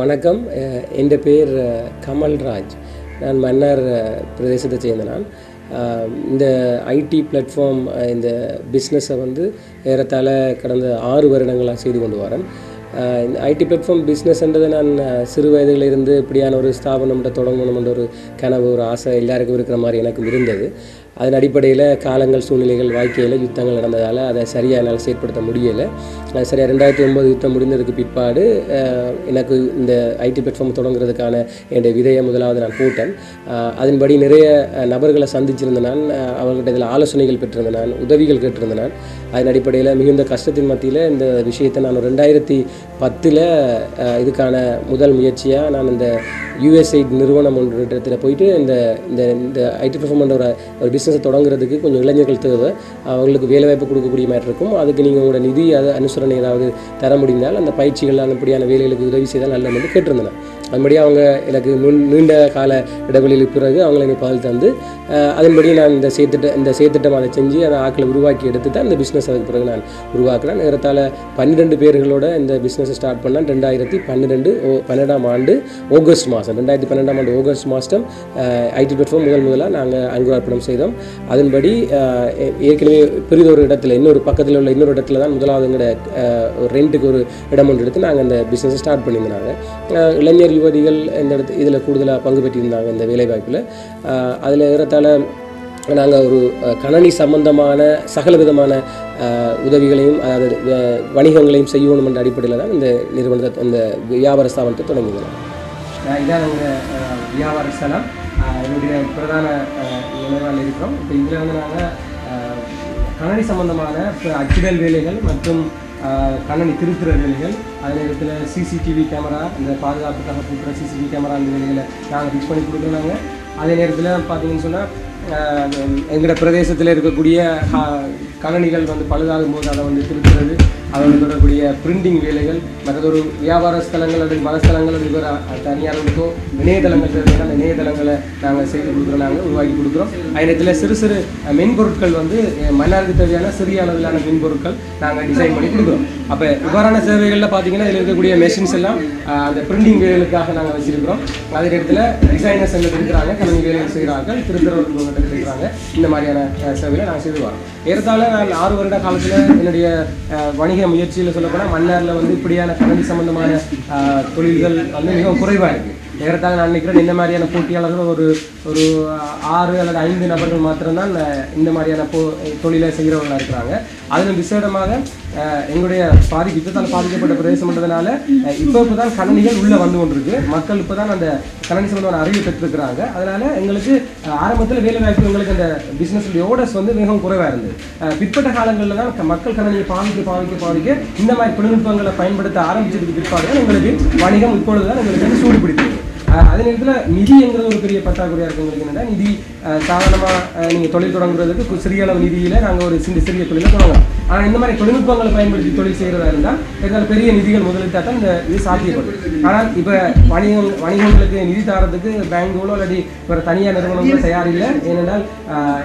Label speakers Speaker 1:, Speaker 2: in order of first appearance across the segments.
Speaker 1: வணக்கம். என் பேர் கமல்ராஜ். நான் மன்னார் பிரதேசத்தை சேர்ந்த நான். இந்த ஐடி பிளாட்ஃபார்ம் இந்த பிஸ்னஸை ஏறத்தாழ கடந்த 6 வருடங்களாக செய்து கொண்டு வரேன். இந்த ஐடி பிளாட்ஃபார்ம் பிஸ்னஸ்ன்றதை நான் சிறு வயதிலிருந்து இப்படியான ஒரு ஸ்தாபனம்கிட்ட தொடங்கணுமென்ற ஒரு கனவு, ஒரு ஆசை எல்லாருக்கும் இருக்கிற மாதிரி எனக்கும் இருந்தது. அதன் அடிப்படையில் காலங்கள், சூழ்நிலைகள், வாழ்க்கையில் யுத்தங்கள் நடந்ததால் அதை சரியாக என்னால் செயற்படுத்த முடியலை. சரியாக 2009 யுத்தம் முடிந்ததுக்கு பிற்பாடு எனக்கு இந்த ஐடி பிளாட்ஃபார்ம் தொடங்குறதுக்கான என்னுடைய விதையை முதலாவது நான் போட்டேன். அதன்படி நிறைய நபர்களை சந்திச்சிருந்த நான், அவர்கிட்ட இதில் ஆலோசனைகள் பெற்றிருந்த நான், உதவிகள் கேட்டிருந்த நான். அதன் அடிப்படையில் மிகுந்த கஷ்டத்தின் மத்தியில் இந்த விஷயத்தை நான் 2010 இதுக்கான முதல் முயற்சியாக நான் இந்த USAID நிறுவனம் ஒன்று இடத்துல போயிட்டு இந்த இந்த ஐடி பிளாட்ஃபார்ம் ஒரு பிஸ்னஸை தொடங்குறதுக்கு கொஞ்சம் இளைஞர்கள் தேவை, அவங்களுக்கு வேலைவாய்ப்பு கொடுக்கக்கூடிய மாதிரி இருக்கும். அதுக்கு நீங்கள் உங்களோட நிதி அனுசரணை ஏதாவது தர முடிந்தால் அந்த பயிற்சிகள் அப்படியான வேலைகளுக்கு உதவி செய்தால் நல்ல வந்து கேட்டிருந்தேன். அதுபடி அவங்க எனக்கு நீண்ட கால இடைவெளிகளுக்கு பிறகு அவங்களை எனக்கு பதில் தந்து அதன்படி நான் இந்த செயற்திட்டம் அதை செஞ்சு அதை ஆக்களை உருவாக்கி எடுத்து தான் இந்த பிஸ்னஸ் அதுக்கு பிறகு நான் உருவாக்குறேன். ஏறத்தாழ 12 பேர்களோட இந்த பிஸ்னஸை ஸ்டார்ட் பண்ணேன். 2012 ஆண்டு ஆகஸ்ட் மாதம் 2012 ஆண்டு ஆகஸ்ட் மாதம் ஐடி பிளாட்ஃபார்ம் முதலாக நாங்கள் அங்குரார்ப்பணம் செய்தோம். அதன்படி ஏற்கனவே பெரிதொரு இடத்துல பக்கத்தில் உள்ள இன்னொரு இடத்துல தான் முதலாவது எங்களோட ரெண்ட்டுக்கு ஒரு இடம் ஒன்று எடுத்து நாங்கள் இந்த பிஸ்னஸை ஸ்டார்ட் பண்ணியிருந்தாங்க. இளைஞர் யுவதிகள் இந்த இதில் கூடுதலாக பங்கு பெற்றிருந்தாங்க இந்த வேலைவாய்ப்பில். அதில் ஏறத்தாழ நாங்கள் ஒரு கணனி சம்பந்தமான சகல விதமான உதவிகளையும், அதாவது வணிகங்களையும் செய்யணும் என்ற அடிப்படையில் தான் இந்த நிறுவனத்தை, இந்த வியாபார ஸ்தாபனத்தை தொடங்கினோம்.
Speaker 2: இதான் எங்கள் வியாபார ஸ்தலம். என்னுடைய பிரதான நிலையில் இருக்கிறோம். இப்போ இதில் நாங்கள் கணனி சம்பந்தமான அச்சிடல் வேலைகள் மற்றும் கணனி திருத்துற வேலைகள், அதே நேரத்தில் CCTV கேமரா, இந்த பாதுகாப்புக்காக கொடுக்குற CCTV கேமரா அந்த வேலைகளை நாங்கள் ஃபிக்ஸ் பண்ணி கொடுக்குறாங்க. அதே நேரத்தில் பார்த்தீங்கன்னு சொன்னால் எங்களோட பிரதேசத்தில் இருக்கக்கூடிய கணனிகள் பழுதாகும் போது அதை திருத்துறது, அதோடு தொடர்புடைய பிரிண்டிங் வேலைகள், மற்றொரு வியாபார ஸ்தலங்கள் அல்லது மதஸ்தலங்கள் அல்லது தனியார்களுக்கோ இணையதளங்கள் தேவையான அந்த இணையதளங்களை நாங்கள் செய்து கொடுக்குறோம், நாங்கள் உருவாக்கி கொடுக்குறோம். அதே நேரத்தில் சிறு சிறு மென்பொருட்கள் மன்னாருக்கு தேவையான சிறிய அளவிலான மென்பொருட்கள் நாங்கள் டிசைன் பண்ணி கொடுக்குறோம். அப்போ இவ்வாறான சேவைகளில் பார்த்தீங்கன்னா இதில் இருக்கக்கூடிய மெஷின்ஸ் எல்லாம் அந்த பிரிண்டிங் வேலைகளுக்காக நாங்கள் வச்சுருக்கிறோம். அதே நேரத்தில் டிசைனர்ஸ் எல்லாம் இருக்கிறாங்க, கணினி வேலைகள் செய்கிறார்கள், திருத்தரவர்கள் இருக்கிறாங்க. இந்த மாதிரியான சேவைகளை நாங்கள் செய்து வரோம். ஏறத்தாழ நான் 6 வருட காலத்தில் என்னுடைய வணிக முயற்சியில் சொல்லப்போனால் மன்னாரில் இப்படியான கணனி சம்பந்தமான தொழில்கள் மிகவும் குறைவாக இருக்குது. ஏறத்தாழ நான் நினைக்கிறேன் இந்த மாதிரியான போட்டியாளர்கள் ஒரு 6 அல்லது 5 நபர்கள் மாத்திரம்தான் இந்த மாதிரியான தொழிலை செய்கிறவர்களாக இருக்கிறாங்க. அதில் விசேடமாக எங்களுடைய யுத்தத்தால் பாதிக்கப்பட்ட பிரதேசம்ன்றதுனால இப்போ தான் கணனிகள் உள்ளே வந்து கொண்டிருக்கு. மக்கள் இப்போ தான் அந்த கணனி சம்பந்தமான அறிவு பெற்றிருக்கிறாங்க. அதனால் எங்களுக்கு ஆரம்பத்தில் வேலைவாய்ப்பு, எங்களுக்கு அந்த பிஸ்னஸுடைய ஓடர்ஸ் மிகவும் குறைவாக இருந்தது. பிற்பட்ட காலங்களில் தான் மக்கள் கணனியை பாவிக்க இந்த மாதிரி தொழில்நுட்பங்களை பயன்படுத்த ஆரம்பிச்சதுக்கு பிற்பாடு தான் எங்களுக்கு வணிகம் இப்பொழுது தான் எங்களுக்கு சூடு பிடித்தது. அதே நேரத்தில் நிதிங்கிறது ஒரு பெரிய பற்றாக்குறையாக இருக்குது. எங்களுக்கு என்னென்னா நிதி சாதாரணமாக நீங்கள் தொழில் தொடங்குறதுக்கு சிறிய அளவு நிதியில் நாங்கள் ஒரு சிறிய தொழிலை தொடங்கலாம். ஆனால் இந்த மாதிரி தொழில்நுட்பங்களை பயன்படுத்தி தொழில் செய்கிறதா இருந்தால் இதனால் பெரிய நிதிகள் முதலீட்டாக தான் இது சாத்தியப்படும். ஆனால் இப்போ வணிகங்களுக்கு நிதி தரத்துக்கு பேங்கோ இல்லாட்டி ஒரு தனியார் நிறுவனங்களும் தயாரில்லை. ஏனென்றால்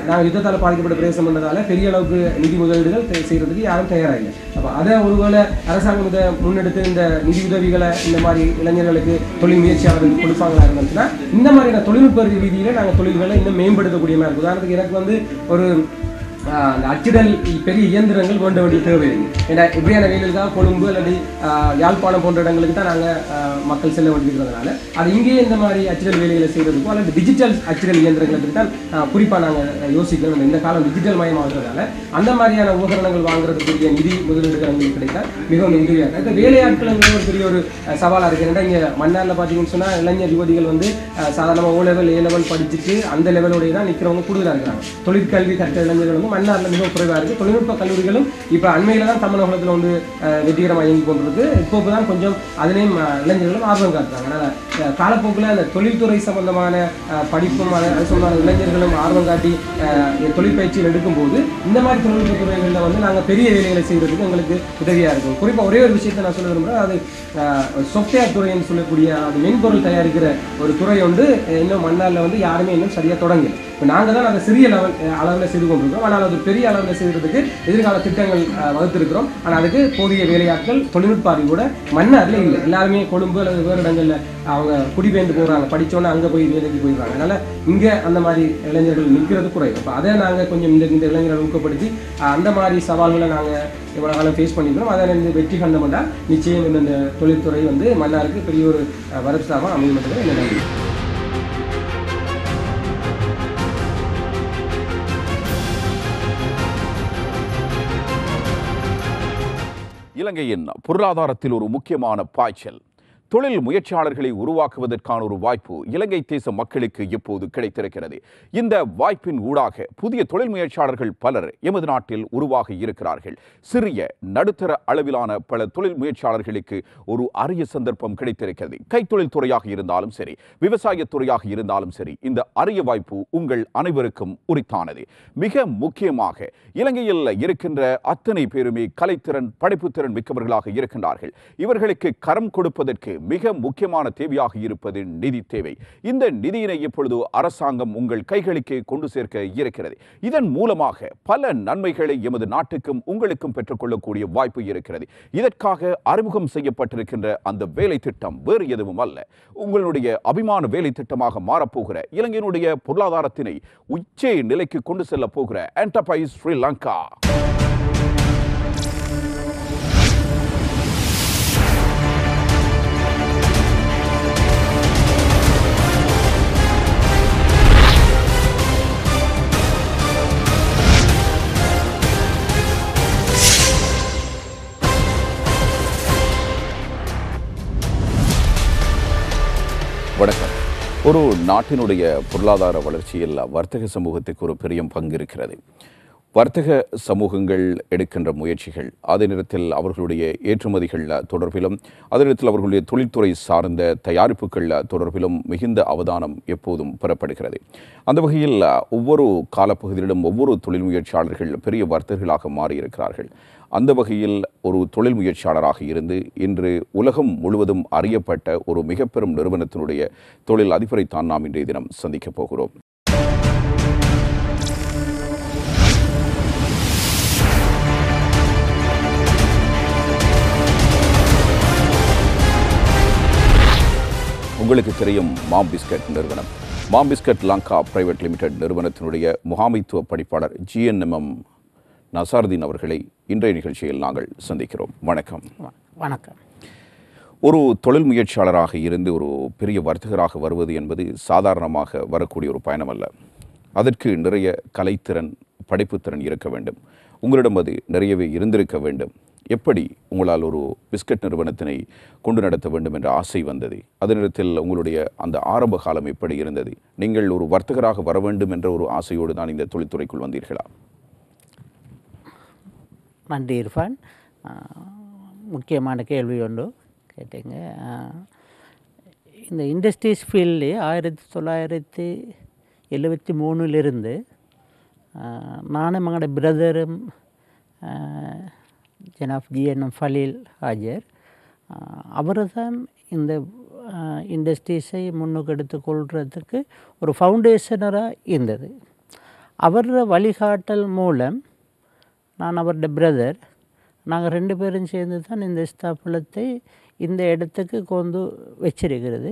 Speaker 2: நாங்கள் யுத்தத்தால் பாதிக்கப்பட்ட பிரதேசம் பண்ணதால் பெரிய அளவுக்கு நிதி முதலீடுகள் செய்கிறதுக்கு யாரும் தயாராக இல்லை. அப்போ அதை ஒருவேளை அரசாங்கம் இதை முன்னெடுத்து இந்த நிதி உதவிகளை இந்த மாதிரி இளைஞர்களுக்கு தொழில் முயற்சியாளர்களுக்கு கொடுப்பாங்களா இருந்துச்சுன்னா இந்த மாதிரியான தொழில்நுட்ப ரீதியில் நாங்கள் தொழில்களை இன்னும் மேம்படுத்தக்கூடிய மாதிரி. உதாரணத்துக்கு எனக்கு ஒரு அந்த அச்சிடல் பெரிய இயந்திரங்கள் வேண்ட வேண்டிய தேவை இருக்குது. ஏன்னா இப்படியான வேலைகளுக்காக கொழும்பு அல்லது யாழ்ப்பாணம் போன்ற இடங்களுக்கு தான் நாங்கள் மக்கள் செல்ல வேண்டியிருக்கிறதுனால அது இங்கேயே இந்த மாதிரி அச்சிடல் வேலைகளை செய்கிறதுக்கும் அல்லது டிஜிட்டல் அச்சிடல் இயந்திரங்களை பற்றி தான் குறிப்பாக நாங்கள் யோசிக்கிறோம். இந்த காலம் டிஜிட்டல் மயமாகிறதுனால அந்த மாதிரியான உபகரணங்கள் வாங்குறதுக்குரிய நிதி முதலீடுகள் எங்களுக்கு கிடைத்தால் மிகவும் உதவியாக இருக்குது. இந்த வேலையாட்கள் ஒரு பெரிய ஒரு சவாலாக இருக்குது. ஏன்னா இங்கே மன்னாரில் பார்த்தீங்கன்னு சொன்னால் இளைஞர் யுவதிகள் சாதாரணமாக O level A level படிச்சுட்டு அந்த லெவலோடைய தான் நிற்கிறவங்க கூடுதலாக இருக்கிறாங்க. தொழிற்கல்வி கற்ற இளைஞர்கள் மன்னாரில் மிகவும் குறைவாக இருக்குது. தொழில்நுட்ப கல்லூரிகளும் இப்போ அண்மையில் தான் தமிழகத்தில் வெற்றிகரமாக இயங்கி கொண்டிருக்கு. இப்போ தான் கொஞ்சம் அதிலையும் இளைஞர்களும் ஆர்வம் காட்டுறாங்க. அதனால் காலப்போக்கில் அந்த தொழில்துறை சம்பந்தமான படிப்பும் அது சம்பந்தமான இளைஞர்களும் ஆர்வம் காட்டி தொழிற்பயிற்சியில் எடுக்கும்போது இந்த மாதிரி தொழில்நுட்ப துறைகளில் நாங்கள் பெரிய வேலைகளை செய்கிறதுக்கு எங்களுக்கு உதவியாக இருக்கும். குறிப்பாக ஒரே ஒரு விஷயத்தை நான் சொல்ல விரும்புகிறேன். அது சாஃப்ட்வேர் துறைன்னு சொல்லக்கூடிய அது மென்பொருள் தயாரிக்கிற ஒரு துறை இன்னும் மன்னாரில் யாருமே இன்னும் சரியாக தொடங்கலை. இப்போ நாங்கள் தான் அதை சிறிய அளவில் செய்து கொண்டிருக்கோம். ஆனால் அது பெரிய அளவில் செய்கிறதுக்கு எதிர்கால திட்டங்கள் வகுத்திருக்கிறோம். ஆனால் அதுக்கு போதிய வேலையாட்கள் தொழில்நுட்ப அறிவோட மன்னாரில் இல்லை. எல்லாருமே கொழும்பு அல்லது வேறு இடங்களில் அவங்க குடிபெயர்ந்து போகிறாங்க, படித்தோன்னே அங்கே போய் வேலைக்கு போயிடுறாங்க. அதனால் இங்கே அந்த மாதிரி இளைஞர்கள் நிற்கிறது குறைவு. அப்போ அதை நாங்கள் கொஞ்சம் இந்த இளைஞர்களை ஊக்கப்படுத்தி அந்த மாதிரி சவால்களை நாங்கள் இவ்வளோ காலம் ஃபேஸ் பண்ணிக்கிறோம். அதை வெற்றி கண்டோம்னா நிச்சயம் இந்த தொழில்துறை வந்து மன்னாருக்கு பெரிய ஒரு வரப்சாக அமையும் என்பதை என்ன நம்பி.
Speaker 3: இலங்கையின் பொருளாதாரத்தில் ஒரு முக்கியமான பாய்ச்சல், தொழில் முயற்சியாளர்களை உருவாக்குவதற்கான ஒரு வாய்ப்பு இலங்கை தேச மக்களுக்கு இப்போது கிடைத்திருக்கிறது. இந்த வாய்ப்பின் ஊடாக புதிய தொழில் முயற்சியாளர்கள் பலர் எமது நாட்டில் உருவாகி இருக்கிறார்கள். சிறிய நடுத்தர அளவிலான பல தொழில் முயற்சியாளர்களுக்கு ஒரு அரிய சந்தர்ப்பம் கிடைத்திருக்கிறது. கைத்தொழில் துறையாக இருந்தாலும் சரி, விவசாய துறையாக இருந்தாலும் சரி, இந்த அரிய வாய்ப்பு உங்கள் அனைவருக்கும் உரித்தானது. மிக முக்கியமாக இலங்கையில் இருக்கின்ற அத்தனை பேருமே கலைத்திறன் படைப்புத்திறன் மிக்கவர்களாக இருக்கின்றார்கள். இவர்களுக்கு கரம் கொடுப்பதற்கு மிக முக்கியமான தேவையாக இருப்பது நிதி தேவை. இந்த நிதியினை இப்பொழுது அரசாங்கம் உங்கள் கைகளுக்கு கொண்டு சேர்க்க இருக்கிறது. இதன் மூலமாக பல நன்மைகளை எமது நாட்டுக்கும் உங்களுக்கும் பெற்றுக்கொள்ளக்கூடிய வாய்ப்பு இருக்கிறது. இதற்காக அறிமுகம் செய்யப்பட்டிருக்கின்ற அந்த வேலை திட்டம் வேறு எதுவும் அல்ல, உங்களுடைய அபிமான வேலை திட்டமாக மாறப்போகிற, இலங்கையினுடைய பொருளாதாரத்தினை உச்ச நிலைக்கு கொண்டு செல்ல போகிற என்டர்பிரைஸ் ஸ்ரீலங்கா. வணக்கம். ஒரு நாட்டினுடைய பொருளாதார வளர்ச்சியில் வர்த்தக சமூகத்துக்கு ஒரு பெரிய பங்கு இருக்கிறது. வர்த்தக சமூகங்கள் எடுக்கின்ற முயற்சிகள், அதே நேரத்தில் அவர்களுடைய ஏற்றுமதிகள் தொடர்பிலும், அதே நேரத்தில் அவர்களுடைய தொழில்துறை சார்ந்த தயாரிப்புகள் தொடர்பிலும் மிகுந்த அவதானம் எப்போதும் பெறப்படுகிறது. அந்த வகையில் ஒவ்வொரு காலப்பகுதியிலும் ஒவ்வொரு தொழில் முயற்சியாளர்கள் பெரிய வர்த்தகர்களாக மாறியிருக்கிறார்கள். அந்த வகையில் ஒரு தொழில் முயற்சியாளராக இருந்து இன்று உலகம் முழுவதும் அறியப்பட்ட ஒரு மிக பெரும் நிறுவனத்தினுடைய தொழில் அதிபரை தான் நாம் இன்றைய தினம் சந்திக்கப் போகிறோம். உங்களுக்கு தெரியும், மாம் பிஸ்கட் நிறுவனம், மாம் பிஸ்கட் லங்கா பிரைவேட் லிமிடெட் நிறுவனத்தினுடைய முகாமைத்துவ படிப்பாளர் GNMM நசாருதீன் அவர்களை இன்றைய நிகழ்ச்சியில் நாங்கள் சந்திக்கிறோம். வணக்கம்.
Speaker 4: வணக்கம்.
Speaker 3: ஒரு தொழில் முயற்சியாளராக இருந்து ஒரு பெரிய வர்த்தகராக வருவது என்பது சாதாரணமாக வரக்கூடிய ஒரு பயணம் அல்ல. அதற்கு நிறைய கலைத்திறன் படைப்புத்திறன் இருக்க வேண்டும். உங்களிடம் அது நிறையவே இருந்திருக்க வேண்டும். எப்படி உங்களால் ஒரு பிஸ்கட் நிறுவனத்தினை கொண்டு நடத்த வேண்டும் என்ற ஆசை வந்தது? அதே நேரத்தில் உங்களுடைய அந்த ஆரம்ப காலம் எப்படி இருந்தது? நீங்கள் ஒரு வர்த்தகராக வர வேண்டும் என்ற ஒரு ஆசையோடு தான் இந்த தொழில்துறைக்குள் வந்தீர்களா?
Speaker 4: நன்றி இர்ஃபான். முக்கியமான கேள்வி ஒன்று கேட்டீங்க. இந்த இண்டஸ்ட்ரீஸ் ஃபீல்டு 1973 நானும் எங்களோட பிரதரும் ஜனாப் GNM ஃபலீல் ஹாஜர் அவர் தான் இந்த இண்டஸ்ட்ரீஸை முன்னுக்கு எடுத்து கொள்றதுக்கு ஒரு ஃபவுண்டேஷனராக இருந்தது. அவரோட வழிகாட்டல் மூலம் நான் அவரோட பிரதர் நாங்கள் 2 பேரும் சேர்ந்து தான் இந்த ஸ்தாபனத்தை இந்த இடத்துக்கு கொண்டு வச்சிருக்கிறது.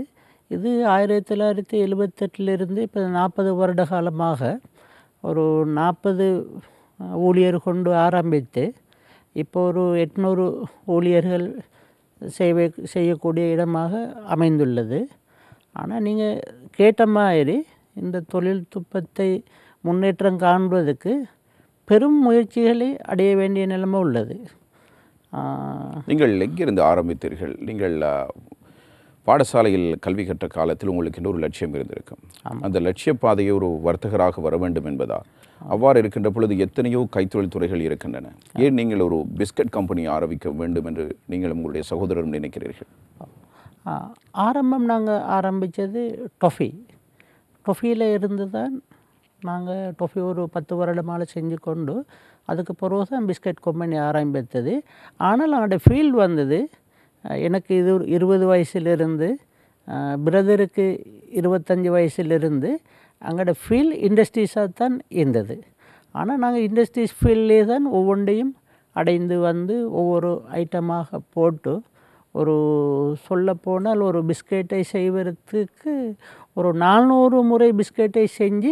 Speaker 4: இது 1978 இப்போ 40 வருட காலமாக ஒரு 40 ஊழியர் கொண்டு ஆரம்பித்து இப்போ ஒரு 800 ஊழியர்கள் செய்யக்கூடிய இடமாக அமைந்துள்ளது. ஆனால் நீங்கள் கேட்ட மாதிரி இந்த தொழில்நுட்பத்தை முன்னேற்றம் காண்பதற்கு பெரும் முயற்சிகளை அடைய வேண்டிய நிலைமை உள்ளது.
Speaker 3: நீங்கள் எங்கிருந்து ஆரம்பித்தீர்கள்? நீங்கள் பாடசாலையில் கல்வி கற்ற காலத்தில் உங்களுக்கு இன்னொரு லட்சியம் இருந்திருக்கும். அந்த லட்சிய பாதையை ஒரு வர்த்தகராக வர வேண்டும் என்பதா? அவ்வாறு இருக்கின்ற பொழுது எத்தனையோ கைத்தொழில் துறைகள் இருக்கின்றன. ஏன் நீங்கள் ஒரு பிஸ்கட் கம்பெனி ஆரம்பிக்க வேண்டும் என்று நீங்கள் உங்களுடைய சகோதரரும் நினைக்கிறீர்கள்?
Speaker 4: ஆரம்பம் நாங்கள் ஆரம்பித்தது டொஃபியில் இருந்து தான். நாங்கள் டொஃபி ஒரு 10 வருடமாக செஞ்சு கொண்டு அதுக்கு பிறகு தான் பிஸ்கட் கம்பெனி ஆரம்பித்தது. ஆனால் அதோட ஃபீல்டு வந்தது எனக்கு இது 20 வயசுலேருந்து, பிரதருக்கு 25 வயசுலேருந்து அங்கோட ஃபீல்டு இண்டஸ்ட்ரீஸாக தான் இருந்தது. ஆனால் நாங்கள் இண்டஸ்ட்ரீஸ் ஃபீல்ட்லே தான் ஒவ்வொன்றையும் அடைந்து வந்து ஒவ்வொரு ஐட்டமாக போட்டு ஒரு சொல்லப்போனால் ஒரு பிஸ்கெட்டை செய்வதற்கு ஒரு 400 முறை பிஸ்கெட்டை செஞ்சு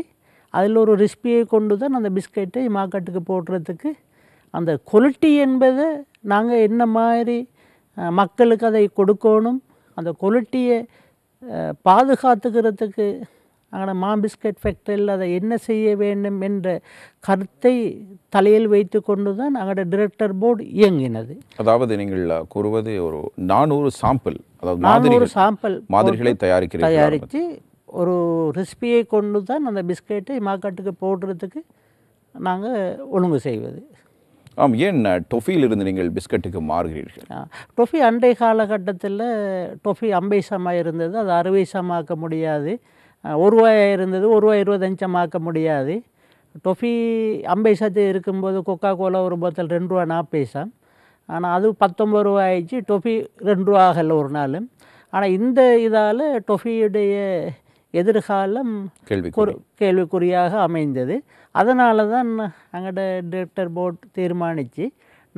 Speaker 4: அதில் ஒரு ரெசிபியை கொண்டு தான் அந்த பிஸ்கெட்டை மார்க்கெட்டுக்கு போடுறதுக்கு அந்த குவாலிட்டி என்பதை நாங்கள் என்ன மாதிரி மக்களுக்கு அதை கொடுக்கணும், அந்த குவாலிட்டியை பாதுகாத்துக்கிறதுக்கு அங்கே பிஸ்கட் ஃபேக்டரியில் அதை என்ன செய்ய வேண்டும் என்ற கருத்தை தலையில் வைத்து கொண்டு தான் அங்கே டிரெக்டர் போர்டு இயங்கினது.
Speaker 3: அதாவது நீங்கள் கூறுவது ஒரு 400 சாம்பிள், அதாவது
Speaker 4: 400 சாம்பிள்
Speaker 3: மாதிரிகளை
Speaker 4: தயாரித்து ஒரு ரெசிபியை கொண்டு தான் அந்த பிஸ்கெட்டை மார்க்கெட்டுக்கு போடுறதுக்கு நாங்கள் ஒழுங்கு செய்வது.
Speaker 3: ஆம், ஏன் டொஃபியிலிருந்து நீங்கள் பிஸ்கட்டுக்கு மாறுகிறீர்கள்?
Speaker 4: டொஃபி அன்றைய காலகட்டத்தில் டொஃபி 50 சமாக இருந்தது, அது 60 சமாக்க முடியாது. ₹1 இருந்தது, ₹1.25 ஆக்க முடியாது. டொஃபி 50 சத்து இருக்கும்போது கொக்கா கோலா ஒரு போத்தல் ₹2.40. ஆனால் அது ₹19 ஆயிடுச்சு. டொஃபி ₹2 ஆகலை ஒரு நாள். ஆனால் இந்த இதால் டொஃபியுடைய எதிர்காலம் கேள்விக்குறியாக அமைந்தது. அதனால தான் எங்களோட டிரெக்டர் போர்டு தீர்மானித்து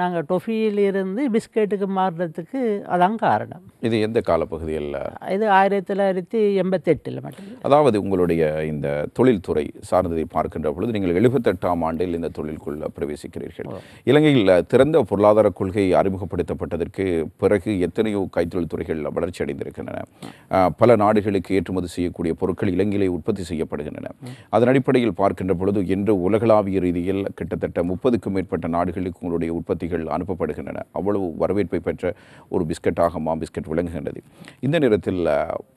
Speaker 4: நாங்கள் டொஃபியிலிருந்து பிஸ்கெட்டுக்கு மாறுறதுக்கு அதான் காரணம்.
Speaker 3: இது எந்த காலப்பகுதியில்?
Speaker 4: இது 1988 மட்டும்.
Speaker 3: அதாவது உங்களுடைய இந்த தொழில்துறை சார்ந்ததை பார்க்கின்ற பொழுது நீங்கள் 78ஆம் ஆண்டில் இந்த தொழிலுக்குள்ள பிரவேசிக்கிறீர்கள். இலங்கையில் திறந்த பொருளாதார கொள்கை அறிமுகப்படுத்தப்பட்டதற்கு பிறகு எத்தனையோ கைத்தொழில் துறைகள் வளர்ச்சி அடைந்திருக்கின்றன. பல நாடுகளுக்கு ஏற்றுமதி செய்யக்கூடிய பொருட்கள் இலங்கையிலே உற்பத்தி செய்யப்படுகின்றன. அதன் அடிப்படையில் பார்க்கின்ற பொழுது இன்று உலகளாவிய ரீதியில் கிட்டத்தட்ட 30க்கும் மேற்பட்ட நாடுகளுக்கு உங்களுடைய உற்பத்தி அனுப்பப்படுகின்றன. அவ்வளவு வரவேற்பை பெற்ற ஒரு பிஸ்கட்டாக பிஸ்கட் விளங்குகின்றது. இந்த நேரத்தில்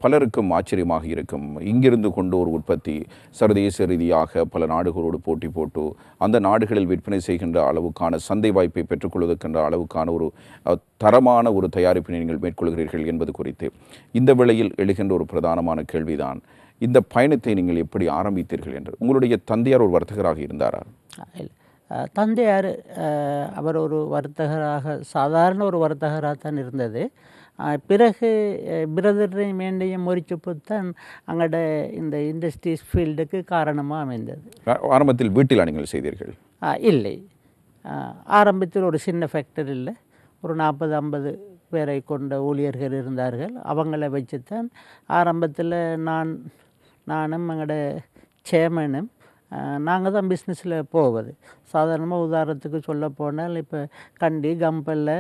Speaker 3: பலருக்கும் ஆச்சரியமாக இருக்கும், இங்கிருந்து கொண்டு ஒரு உற்பத்தி சர்வதேச ரீதியாக பல நாடுகளோடு போட்டி போட்டு அந்த நாடுகளில் விற்பனை செய்கின்ற அளவுக்கான சந்தை வாய்ப்பை பெற்றுக்கொள்வதற்கின்ற அளவுக்கான ஒரு தரமான ஒரு தயாரிப்பினை நீங்கள் மேற்கொள்கிறீர்கள் என்பது குறித்து இந்த வேளையில் எழுகின்ற ஒரு பிரதானமான கேள்விதான், இந்த பயணத்தை நீங்கள் எப்படி ஆரம்பித்தீர்கள் என்று. உங்களுடைய தந்தையார் ஒரு வர்த்தகராக இருந்தாரா?
Speaker 4: தந்தையார் அவர் ஒரு வர்த்தகராக, சாதாரண ஒரு வர்த்தகராக தான் இருந்தது. பிறகு பிரதரை மேண்டையும் முறிச்சுப்புத்தான் அங்கட இந்த இண்டஸ்ட்ரீஸ் ஃபீல்டுக்கு காரணமாக அமைந்தது.
Speaker 3: ஆரம்பத்தில் வீட்டில் நீங்கள் செய்தீர்கள்?
Speaker 4: இல்லை, ஆரம்பத்தில் ஒரு சின்ன ஃபேக்டரியில் ஒரு 40-50 பேரை கொண்ட ஊழியர்கள் இருந்தார்கள். அவங்கள வச்சுத்தான் ஆரம்பத்தில் நானும் எங்களோட சேர்மனும் நாங்கள் தான் பிஸ்னஸில் போவது. சாதாரணமாக உதாரணத்துக்கு சொல்ல போனால் இப்போ கண்டி, கம்பல்ல,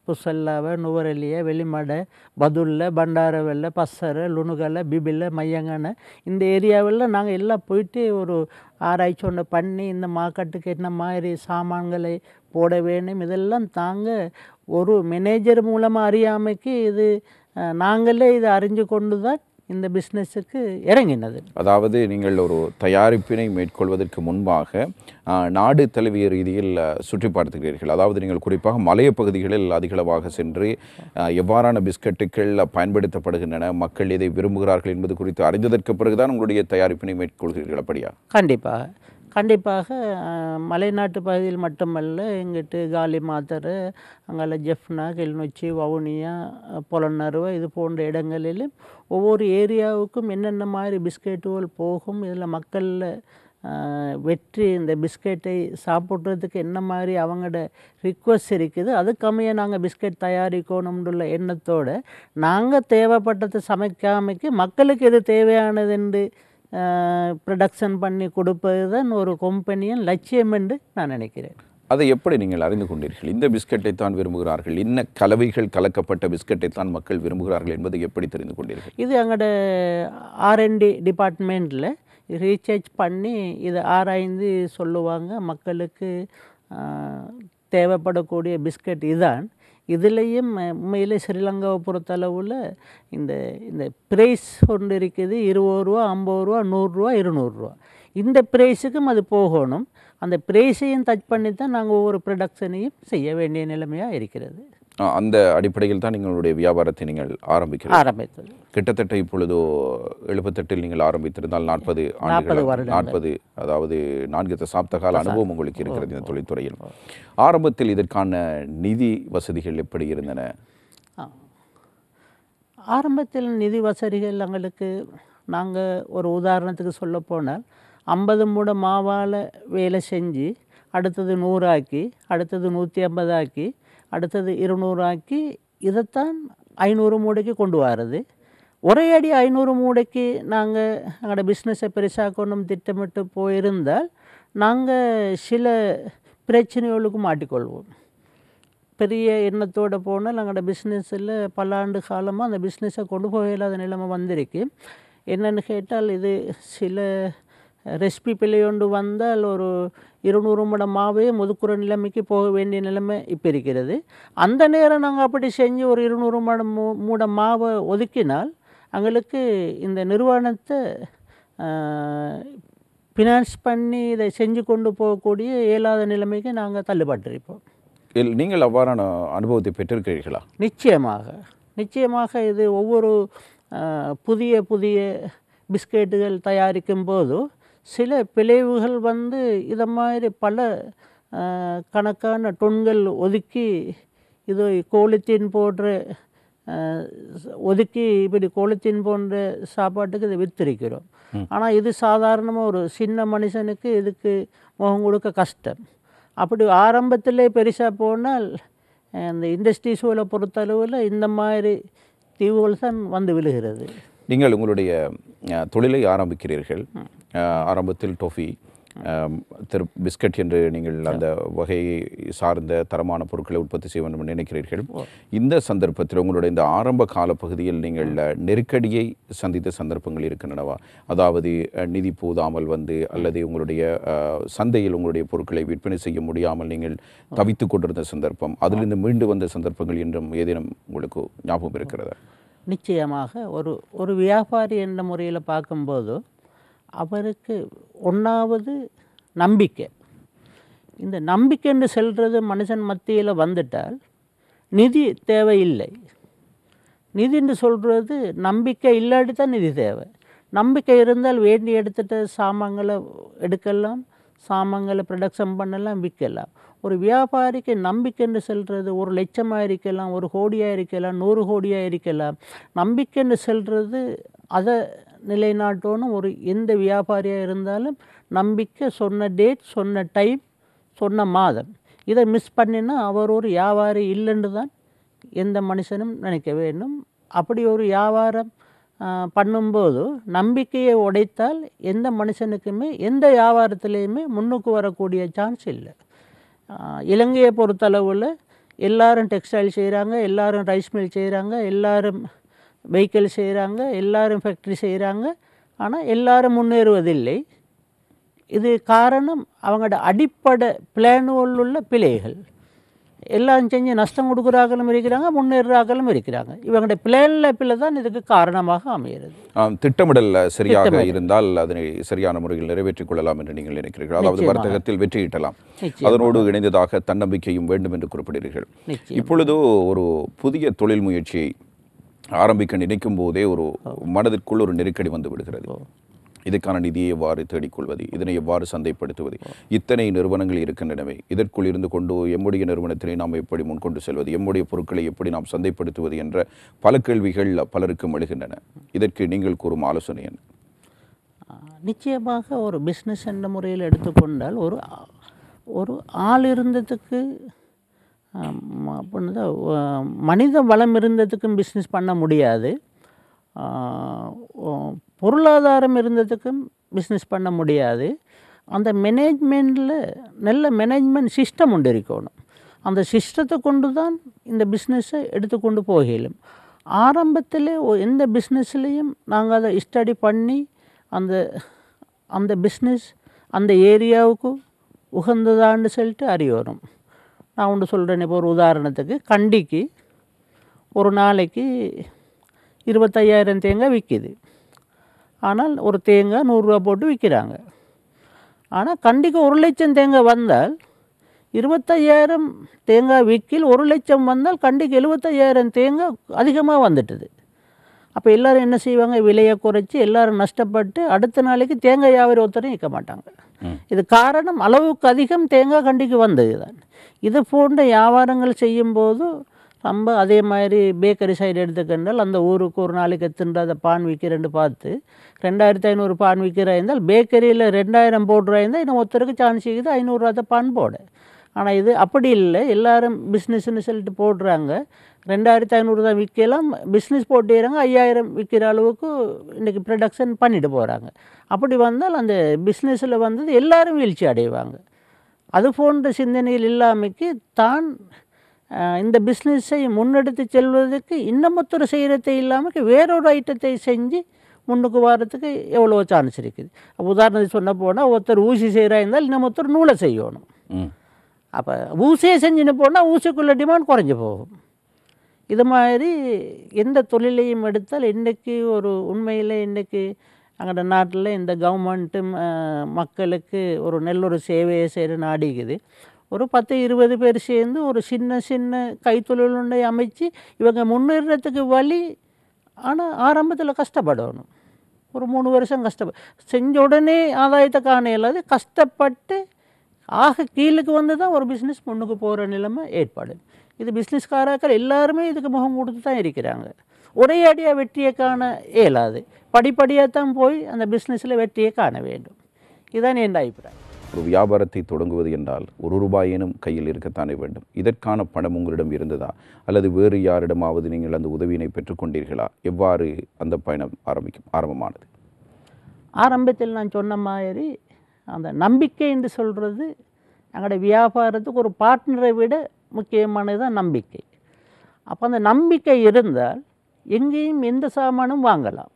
Speaker 4: புசல்லாவை, நுவரெலியை, வெளிமடை, பதுல்ல, பண்டாரவெல்ல, பசரை, லுணுகலை, பிபில்ல, மையங்கனை, இந்த ஏரியாவில் நாங்கள் எல்லாம் போயிட்டு ஒரு ஆராய்ச்சி ஒன்று பண்ணி இந்த மார்க்கெட்டுக்கு என்ன மாதிரி சாமான்களை போட வேணும் இதெல்லாம் தாங்க ஒரு மேனேஜர் மூலமாக அறியாமைக்கு இது நாங்களே இதை அறிஞ்சு கொண்டு தான் இந்த பிஸ்னஸுக்கு இறங்கினது.
Speaker 3: அதாவது நீங்கள் ஒரு தயாரிப்பினை மேற்கொள்வதற்கு முன்பாக நாடு தழுவிய ரீதியில் சுற்றி பார்த்துக்கிறீர்கள். அதாவது நீங்கள் குறிப்பாக மலைய பகுதிகளில் அதிகளவாக சென்று எவ்வாறான பிஸ்கட்டுகள் பயன்படுத்தப்படுகின்றன, மக்கள் எதை விரும்புகிறார்கள் என்பது குறித்து அறிந்ததற்கு பிறகுதான் உங்களுடைய தயாரிப்பினை மேற்கொள்கிறீர்கள், அப்படியா?
Speaker 4: கண்டிப்பாக மலைநாட்டு பகுதியில் மட்டுமல்ல, எங்கிட்டு காலி மாத்தரை, அங்கே ஜெஃப்னா, கிளிநொச்சி, வவுனியா, பொலன்னறுவை, இது போன்ற இடங்களிலும் ஒவ்வொரு ஏரியாவுக்கும் என்னென்ன மாதிரி பிஸ்கெட்டுகள் போகும், இதில் மக்களில் வெற்றி இந்த பிஸ்கெட்டை சாப்பிட்றதுக்கு என்ன மாதிரி அவங்களோட ரிக்வஸ்ட் இருக்குது, அதுக்கமைய நாங்கள் பிஸ்கெட் தயாரிக்கணும்ன்ற எண்ணத்தோடு நாங்கள் தேவைப்பட்டதை சமைக்காமைக்கு மக்களுக்கு எது தேவையானதுன்னு ப்ரொடக்ஷன் பண்ணி கொடுப்பது தான் ஒரு கம்பெனியின் லட்சியம் என்று நான் நினைக்கிறேன்.
Speaker 3: அதை எப்படி நீங்கள் அறிந்து கொண்டீர்கள்? இந்த பிஸ்கெட்டை தான் விரும்புகிறார்கள், இன்ன கலவைகள் கலக்கப்பட்ட பிஸ்கெட்டை தான் மக்கள் விரும்புகிறார்கள் என்பதை எப்படி தெரிந்து கொண்டீர்கள்?
Speaker 4: இது எங்களோட R&D டிபார்ட்மெண்ட்டில் ரீசர்ச் பண்ணி இதை ஆராய்ந்து சொல்லுவாங்க. மக்களுக்கு தேவைப்படக்கூடிய பிஸ்கட் இதுதான். இதுலேயும் உண்மையிலே ஸ்ரீலங்காவை பொறுத்தளவில் இந்த இந்த ப்ரைஸ் ஒன்று இருக்குது, ₹20, ₹50, ₹100, ₹200. இந்த ப்ரைஸுக்கும் அது போகணும். அந்த ப்ரைஸையும் டச் பண்ணி தான் நாங்கள் ஒவ்வொரு ப்ரொடக்ஷனையும் செய்ய வேண்டிய நிலைமையாக இருக்கிறது.
Speaker 3: அந்த அடிப்படையில் தான் நீங்களுடைய வியாபாரத்தை நீங்கள் ஆரம்பித்தது. கிட்டத்தட்ட இப்பொழுது 78 நீங்கள் ஆரம்பித்திருந்தால் 40 அதாவது 4 தசாப்த கால அனுபவம் உங்களுக்கு இருக்கிறது இந்த தொழில்துறையில். ஆரம்பத்தில் இதற்கான நிதி வசதிகள் எப்படி இருந்தன?
Speaker 4: ஆரம்பத்தில் நிதி வசதிகள் எங்களுக்கு, நாங்கள் ஒரு உதாரணத்துக்கு சொல்ல போனால் 50 மூட மாவால் வேலை செஞ்சு அடுத்தது 100 ஆக்கி அடுத்தது 150 ஆக்கி அடுத்தது 200 ஆக்கி இதைத்தான் 500 மூடைக்கு கொண்டு வர்றது. ஒரே அடி 500 மூடைக்கு நாங்கள் எங்களோட பிஸ்னஸை பெருசாக்கணும் திட்டமிட்டு போயிருந்தால் நாங்கள் சில பிரச்சனைகளுக்கு மாட்டிக்கொள்வோம். பெரிய எண்ணத்தோடு போனால் எங்களோட பிஸ்னஸில் பல ஆண்டு காலமாக அந்த பிஸ்னஸை கொண்டு போக இல்லாத நிலைமை வந்திருக்கு. என்னென்னு கேட்டால் இது சில ரெசிபி பிள்ளையொண்டு வந்தால் ஒரு 200 மூட மாவே முதுக்குற நிலைமைக்கு போக வேண்டிய நிலைமை இப்போ இருக்கிறது. அந்த நேரம் நாங்கள் அப்படி செஞ்சு ஒரு 200 மூட மாவை ஒதுக்கினால் எங்களுக்கு இந்த நிறுவனத்தை ஃபினான்ஸ் பண்ணி இதை செஞ்சு கொண்டு போகக்கூடிய இயலாத நிலைமைக்கு நாங்கள் தள்ளுபட்டிருப்போம்.
Speaker 3: நீங்கள் அவ்வாறான அனுபவத்தை பெற்றிருக்கிறீர்களா?
Speaker 4: நிச்சயமாக இது ஒவ்வொரு புதிய பிஸ்கெட்டுகள் தயாரிக்கும் போது சில பிளவுகள் வந்து இதை மாதிரி பல கணக்கான டொன்கள் ஒதுக்கி இது கோழித்தீன் போன்ற ஒதுக்கி இப்படி கோழித்தீன் போன்ற சாப்பாட்டுக்கு இதை விற்றிருக்கிறோம். ஆனால் இது சாதாரணமாக ஒரு சின்ன மனுஷனுக்கு இதுக்கு முகம் கொடுக்க கஷ்டம். அப்படி ஆரம்பத்திலே பெருசாக போனால் அந்த இண்டஸ்ட்ரீஸுகளை பொறுத்தளவில் இந்த மாதிரி தீவுகள் தான் வந்து விழுகிறது.
Speaker 3: நீங்கள் உங்களுடைய தொழிலை ஆரம்பிக்கிறீர்கள். ஆரம்பத்தில் டொஃபி பிஸ்கட் என்று நீங்கள் அந்த வகையை சார்ந்த தரமான பொருட்களை உற்பத்தி செய்ய வேண்டும் என்று நினைக்கிறீர்கள். இந்த சந்தர்ப்பத்தில் உங்களுடைய இந்த ஆரம்ப கால பகுதியில் நீங்கள் நெருக்கடியை சந்தித்த சந்தர்ப்பங்கள் இருக்கின்றனவா? அதாவது நிதி போதாமல் வந்து அல்லது உங்களுடைய சந்தையில் உங்களுடைய பொருட்களை விற்பனை செய்ய முடியாமல் நீங்கள் தவித்து கொண்டிருந்த சந்தர்ப்பம், அதிலிருந்து மீண்டு வந்த சந்தர்ப்பங்கள் என்றும் ஏதேனும் உங்களுக்கு ஞாபகம் இருக்கிறதா?
Speaker 4: நிச்சயமாக ஒரு வியாபாரி என்ற முறையில் பார்க்கும்போது அவருக்கு ஒன்றாவது நம்பிக்கை. இந்த நம்பிக்கைன்னு செல்வது மனுஷன் மத்தியில் வந்துட்டால் நிதி தேவையில்லை. நிதின்னு சொல்கிறது நம்பிக்கை இல்லாட்டி தான் நிதி தேவை. நம்பிக்கை இருந்தால் வேண்டி எடுத்துகிட்ட சாமான்களை எடுக்கலாம், சாமான்களை ப்ரொடக்ஷன் பண்ணலாம், விற்கலாம். ஒரு வியாபாரிக்கு நம்பிக்கைன்னு செல்வது 1 லட்சமாக இருக்கலாம், 1 கோடியாக இருக்கலாம், 100 கோடியாக இருக்கலாம். நம்பிக்கைன்னு செல்வது அதை நிலைநாட்டணும். ஒரு எந்த வியாபாரியாக இருந்தாலும் நம்பிக்கை, சொன்ன டேட், சொன்ன டைம், சொன்ன மாதம், இதை மிஸ் பண்ணினா அவர் ஒரு வியாபாரி இல்லைன்னு தான் எந்த மனுஷனும் நினைக்க வேண்டும். அப்படி ஒரு வியாபாரம் பண்ணும்போது நம்பிக்கையை உடைத்தால் எந்த மனுஷனுக்குமே எந்த வியாபாரத்துலேயுமே முன்னுக்கு வரக்கூடிய சான்ஸ் இல்லை. இலங்கையை பொறுத்தளவில் எல்லாரும் டெக்ஸ்டைல் செய்கிறாங்க, எல்லாரும் ரைஸ் மில் செய்கிறாங்க, எல்லாரும் வெஹிக்கிள் செய்கிறாங்க, எல்லாரும் ஃபேக்ட்ரி செய்கிறாங்க. ஆனால் எல்லாரும் முன்னேறுவதில்லை. இது காரணம் அவங்களோட அடிப்படை பிளானுகள் உள்ள பிழைகள். எல்லாம் செஞ்சு நஷ்டம் கொடுக்குறாங்களும் இருக்கிறாங்க, முன்னேறாங்களும் இருக்கிறாங்க. இவங்களுடைய பிளானில் பிள்ளை தான் இதுக்கு காரணமாக அமைகிறது.
Speaker 3: திட்டமிடல் சரியாக இருந்தால் அதனை சரியான முறையில் நிறைவேற்றிக் கொள்ளலாம் என்று நீங்கள் நினைக்கிறீர்கள். அதாவது வர்த்தகத்தில் வெற்றியிட்டலாம். அதனோடு இணைந்ததாக தன்னம்பிக்கையும் வேண்டும் என்று குறிப்பிடுகிறீர்கள். இப்பொழுது ஒரு புதிய தொழில் முயற்சியை ஆரம்பிக்க நினைக்கும் போதே ஒரு மனதிற்குள் ஒரு நெருக்கடி வந்து விடுகிறது. இதுக்கான நிதியை எவ்வாறு தேடிக்கொள்வது, இதனை எவ்வாறு சந்தைப்படுத்துவது, இத்தனை நிறுவனங்கள் இருக்கின்றனவே, இதற்குள் இருந்து கொண்டு எம்முடைய நிறுவனத்தினை நாம் எப்படி முன்கொண்டு செல்வது, எம்முடைய பொருட்களை எப்படி நாம் சந்தைப்படுத்துவது என்ற பல கேள்விகள் பலருக்கும் எழுகின்றன. இதற்கு நீங்கள் கூறும் ஆலோசனை என்ன?
Speaker 4: நிச்சயமாக ஒரு பிஸ்னஸ் என்ற முறையில் எடுத்துக்கொண்டால் ஒரு ஆள் இருந்ததுக்கு மனித வளம் இருந்ததுக்கும் பிஸ்னஸ் பண்ண முடியாது. பொருளாதாரம் இருந்ததுக்கும் பிஸ்னஸ் பண்ண முடியாது. அந்த மேனேஜ்மெண்ட்டில் நல்ல மேனேஜ்மெண்ட் சிஸ்டம் ஒன்று இருக்கணும். அந்த சிஸ்டத்தை கொண்டு தான் இந்த பிஸ்னஸை எடுத்துக்கொண்டு போகலும். ஆரம்பத்தில் எந்த பிஸ்னஸ்லேயும் நாங்கள் அதை ஸ்டடி பண்ணி அந்த பிஸ்னஸ் அந்த ஏரியாவுக்கு உகந்ததான்னு சொல்லிட்டு அறியணும். நான் ஒன்று சொல்கிறேன். இப்போ ஒரு உதாரணத்துக்கு கண்டிக்கு ஒரு நாளைக்கு 25,000 தேங்காய் விற்கிது. ஆனால் ஒரு தேங்காய் 100 ரூபா போட்டு விற்கிறாங்க. ஆனால் கண்டிக்கு 1 லட்சம் தேங்காய் வந்தால் 25,000 தேங்காய் விற்கில் 1 லட்சம் வந்தால் கண்டிக்கு 75,000 தேங்காய் அதிகமாக வந்துட்டுது. அப்போ எல்லோரும் என்ன செய்வாங்க, விலையை குறைச்சி எல்லோரும் நஷ்டப்பட்டு அடுத்த நாளைக்கு தேங்காய் வியாபாரி ஒருத்தரையும் விற்க மாட்டாங்க. இது காரணம் அளவுக்கு அதிகம் தேங்காய் கண்டிக்கு வந்தது தான். இது போன்ற வியாபாரங்கள் செய்யும்போது ரொம்ப அதே மாதிரி பேக்கரி சைடு எடுத்துக்கிட்டால் அந்த ஊருக்கு ஒரு நாளைக்கு எத்தனை பான் விற்கிறேன்னு பார்த்து 2500 பான் விற்கிறா இருந்தால் பேக்கரியில் 2000 போடுறா இருந்தால் இன்னும் ஒருத்தருக்கு சான்ஸ் இருக்குது 500 பான் போட. ஆனால் இது அப்படி இல்லை, எல்லாரும் பிஸ்னஸ்ன்னு சொல்லிட்டு போடுறாங்க. 2500 தான் விற்கலாம், பிஸ்னஸ் போட்டுறாங்க 5000 விற்கிற அளவுக்கு இன்றைக்கி ப்ரொடக்ஷன் பண்ணிட்டு போகிறாங்க. அப்படி வந்தால் அந்த பிஸ்னஸில் வந்தது எல்லாரும் வீழ்ச்சி அடைவாங்க. அது போன்ற சிந்தனையில் இல்லாமைக்கு தான் இந்த பிஸ்னஸை முன்னெடுத்து செல்வதற்கு இன்னமொத்தர் செய்கிறதை இல்லாமல் வேறொரு ஐட்டத்தை செஞ்சு முன்னுக்கு வர்றதுக்கு எவ்வளோ சான்ஸ் இருக்குது. உதாரணத்துக்கு சொன்ன போனால் ஒருத்தர் ஊசி செய்கிறா இருந்தால் இன்னமொத்தர் நூலை செய்யணும். அப்போ ஊசியை செஞ்சுன்னு போனால் ஊசிக்குள்ள டிமாண்ட் குறைஞ்சி போகும். இது மாதிரி எந்த தொழிலையும் எடுத்தால் இன்றைக்கி ஒரு உண்மையில் இன்றைக்கி அங்கே நாட்டில் இந்த கவர்மெண்ட்டும் மக்களுக்கு ஒரு நல்லொரு சேவையை செய்கிற நாடிக்குது. ஒரு 10-20 பேர் சேர்ந்து ஒரு சின்ன சின்ன கைத்தொழில் ஒன்றை அமைச்சு இவங்க முன்னேறத்துக்கு வழி. ஆனால் ஆரம்பத்தில் கஷ்டப்படணும், ஒரு 3 வருஷம் செஞ்ச உடனே ஆதாயத்தை காண இல்லாது கஷ்டப்பட்டு ஆக கீழுக்கு வந்து தான் ஒரு பிஸ்னஸ் முன்னுக்கு போகிற நிலைமை ஏற்பாடு. இது பிஸ்னஸ்காரர்கள் எல்லாருமே இதுக்கு முகம் கொடுத்து தான் இருக்கிறாங்க. ஒரே அடியாக வெற்றியை காண இயலாது, படிப்படியாக தான் போய் அந்த பிஸ்னஸில் வெற்றியை காண வேண்டும். இதுதான் என் அபிப்பிராயம்.
Speaker 3: ஒரு வியாபாரத்தை தொடங்குவது என்றால் ரூபாயினும் கையில் இருக்கத்தானே வேண்டும். இதற்கான பணம் உங்களிடம் இருந்ததா அல்லது வேறு யாரிடமாவது நீங்கள் அந்த உதவியினை பெற்றுக்கொண்டீர்களா? எவ்வாறு அந்த பயணம் ஆரம்பமானது?
Speaker 4: ஆரம்பத்தில் நான் சொன்ன மாதிரி அந்த நம்பிக்கை என்று சொல்கிறது எங்களோட வியாபாரத்துக்கு ஒரு பார்ட்னரை விட முக்கியமானது தான் நம்பிக்கை. அப்போ அந்த நம்பிக்கை இருந்தால் எங்கேயும் எந்த சாமானும் வாங்கலாம்.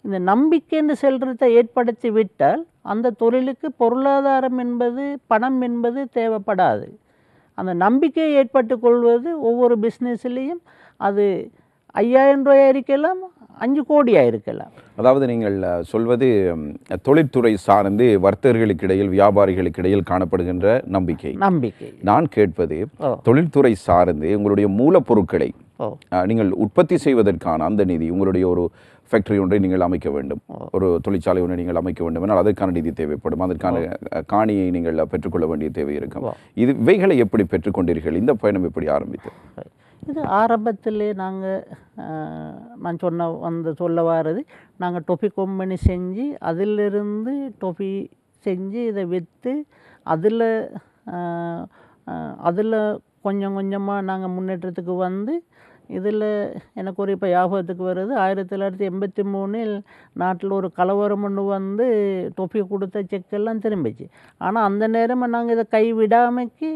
Speaker 4: இந்த நம்பிக்கைன்னு செல்றதை ஏற்படுத்தி விட்டால் அந்த தொழிலுக்கு பொருளாதாரம் என்பது பணம் என்பது தேவைப்படாது. அந்த நம்பிக்கையை ஏற்பட்டு கொள்வது ஒவ்வொரு பிஸ்னஸ்லேயும் அது 5000 ரூபாயாக இருக்கலாம், 5 கோடியாக இருக்கலாம்.
Speaker 3: அதாவது நீங்கள் சொல்வது தொழில்துறை சார்ந்து வர்த்தகர்களுக்கு இடையில் வியாபாரிகளுக்கு இடையில் காணப்படுகின்ற நம்பிக்கை. நான் கேட்பது தொழில்துறை சார்ந்து உங்களுடைய மூலப்பொருட்களை நீங்கள் உற்பத்தி செய்வதற்கான அந்த நிதி, உங்களுடைய ஒரு ஃபேக்டரி ஒன்றை நீங்கள் அமைக்க வேண்டும், ஒரு தொழிற்சாலை ஒன்றை நீங்கள் அமைக்க வேண்டும் என்றால் அதற்கான நிதி தேவைப்படும், அதற்கான காணியை நீங்கள் பெற்றுக்கொள்ள வேண்டிய தேவை இருக்கும். இது இவைகளை எப்படி பெற்றுக்கொண்டீர்கள்? இந்த பயணம் எப்படி ஆரம்பித்தது?
Speaker 4: இது ஆரம்பத்திலே நான் சொல்ல வாரது, நாங்கள் டொஃபி கம்பெனி செஞ்சு அதிலிருந்து டொஃபி செஞ்சு இதை விற்று அதில் கொஞ்சம் கொஞ்சமாக நாங்கள் முன்னேற்றத்துக்கு வந்து இதில் எனக்கு ஒரு இப்போ ஞாபகத்துக்கு வருது, 1983 நாட்டில் ஒரு கலவரம் ஒன்று வந்து டொஃபி கொடுத்த செக்கெல்லாம் திரும்பிச்சு. ஆனால் அந்த நேரமாக நாங்கள் இதை கைவிடாமைக்கு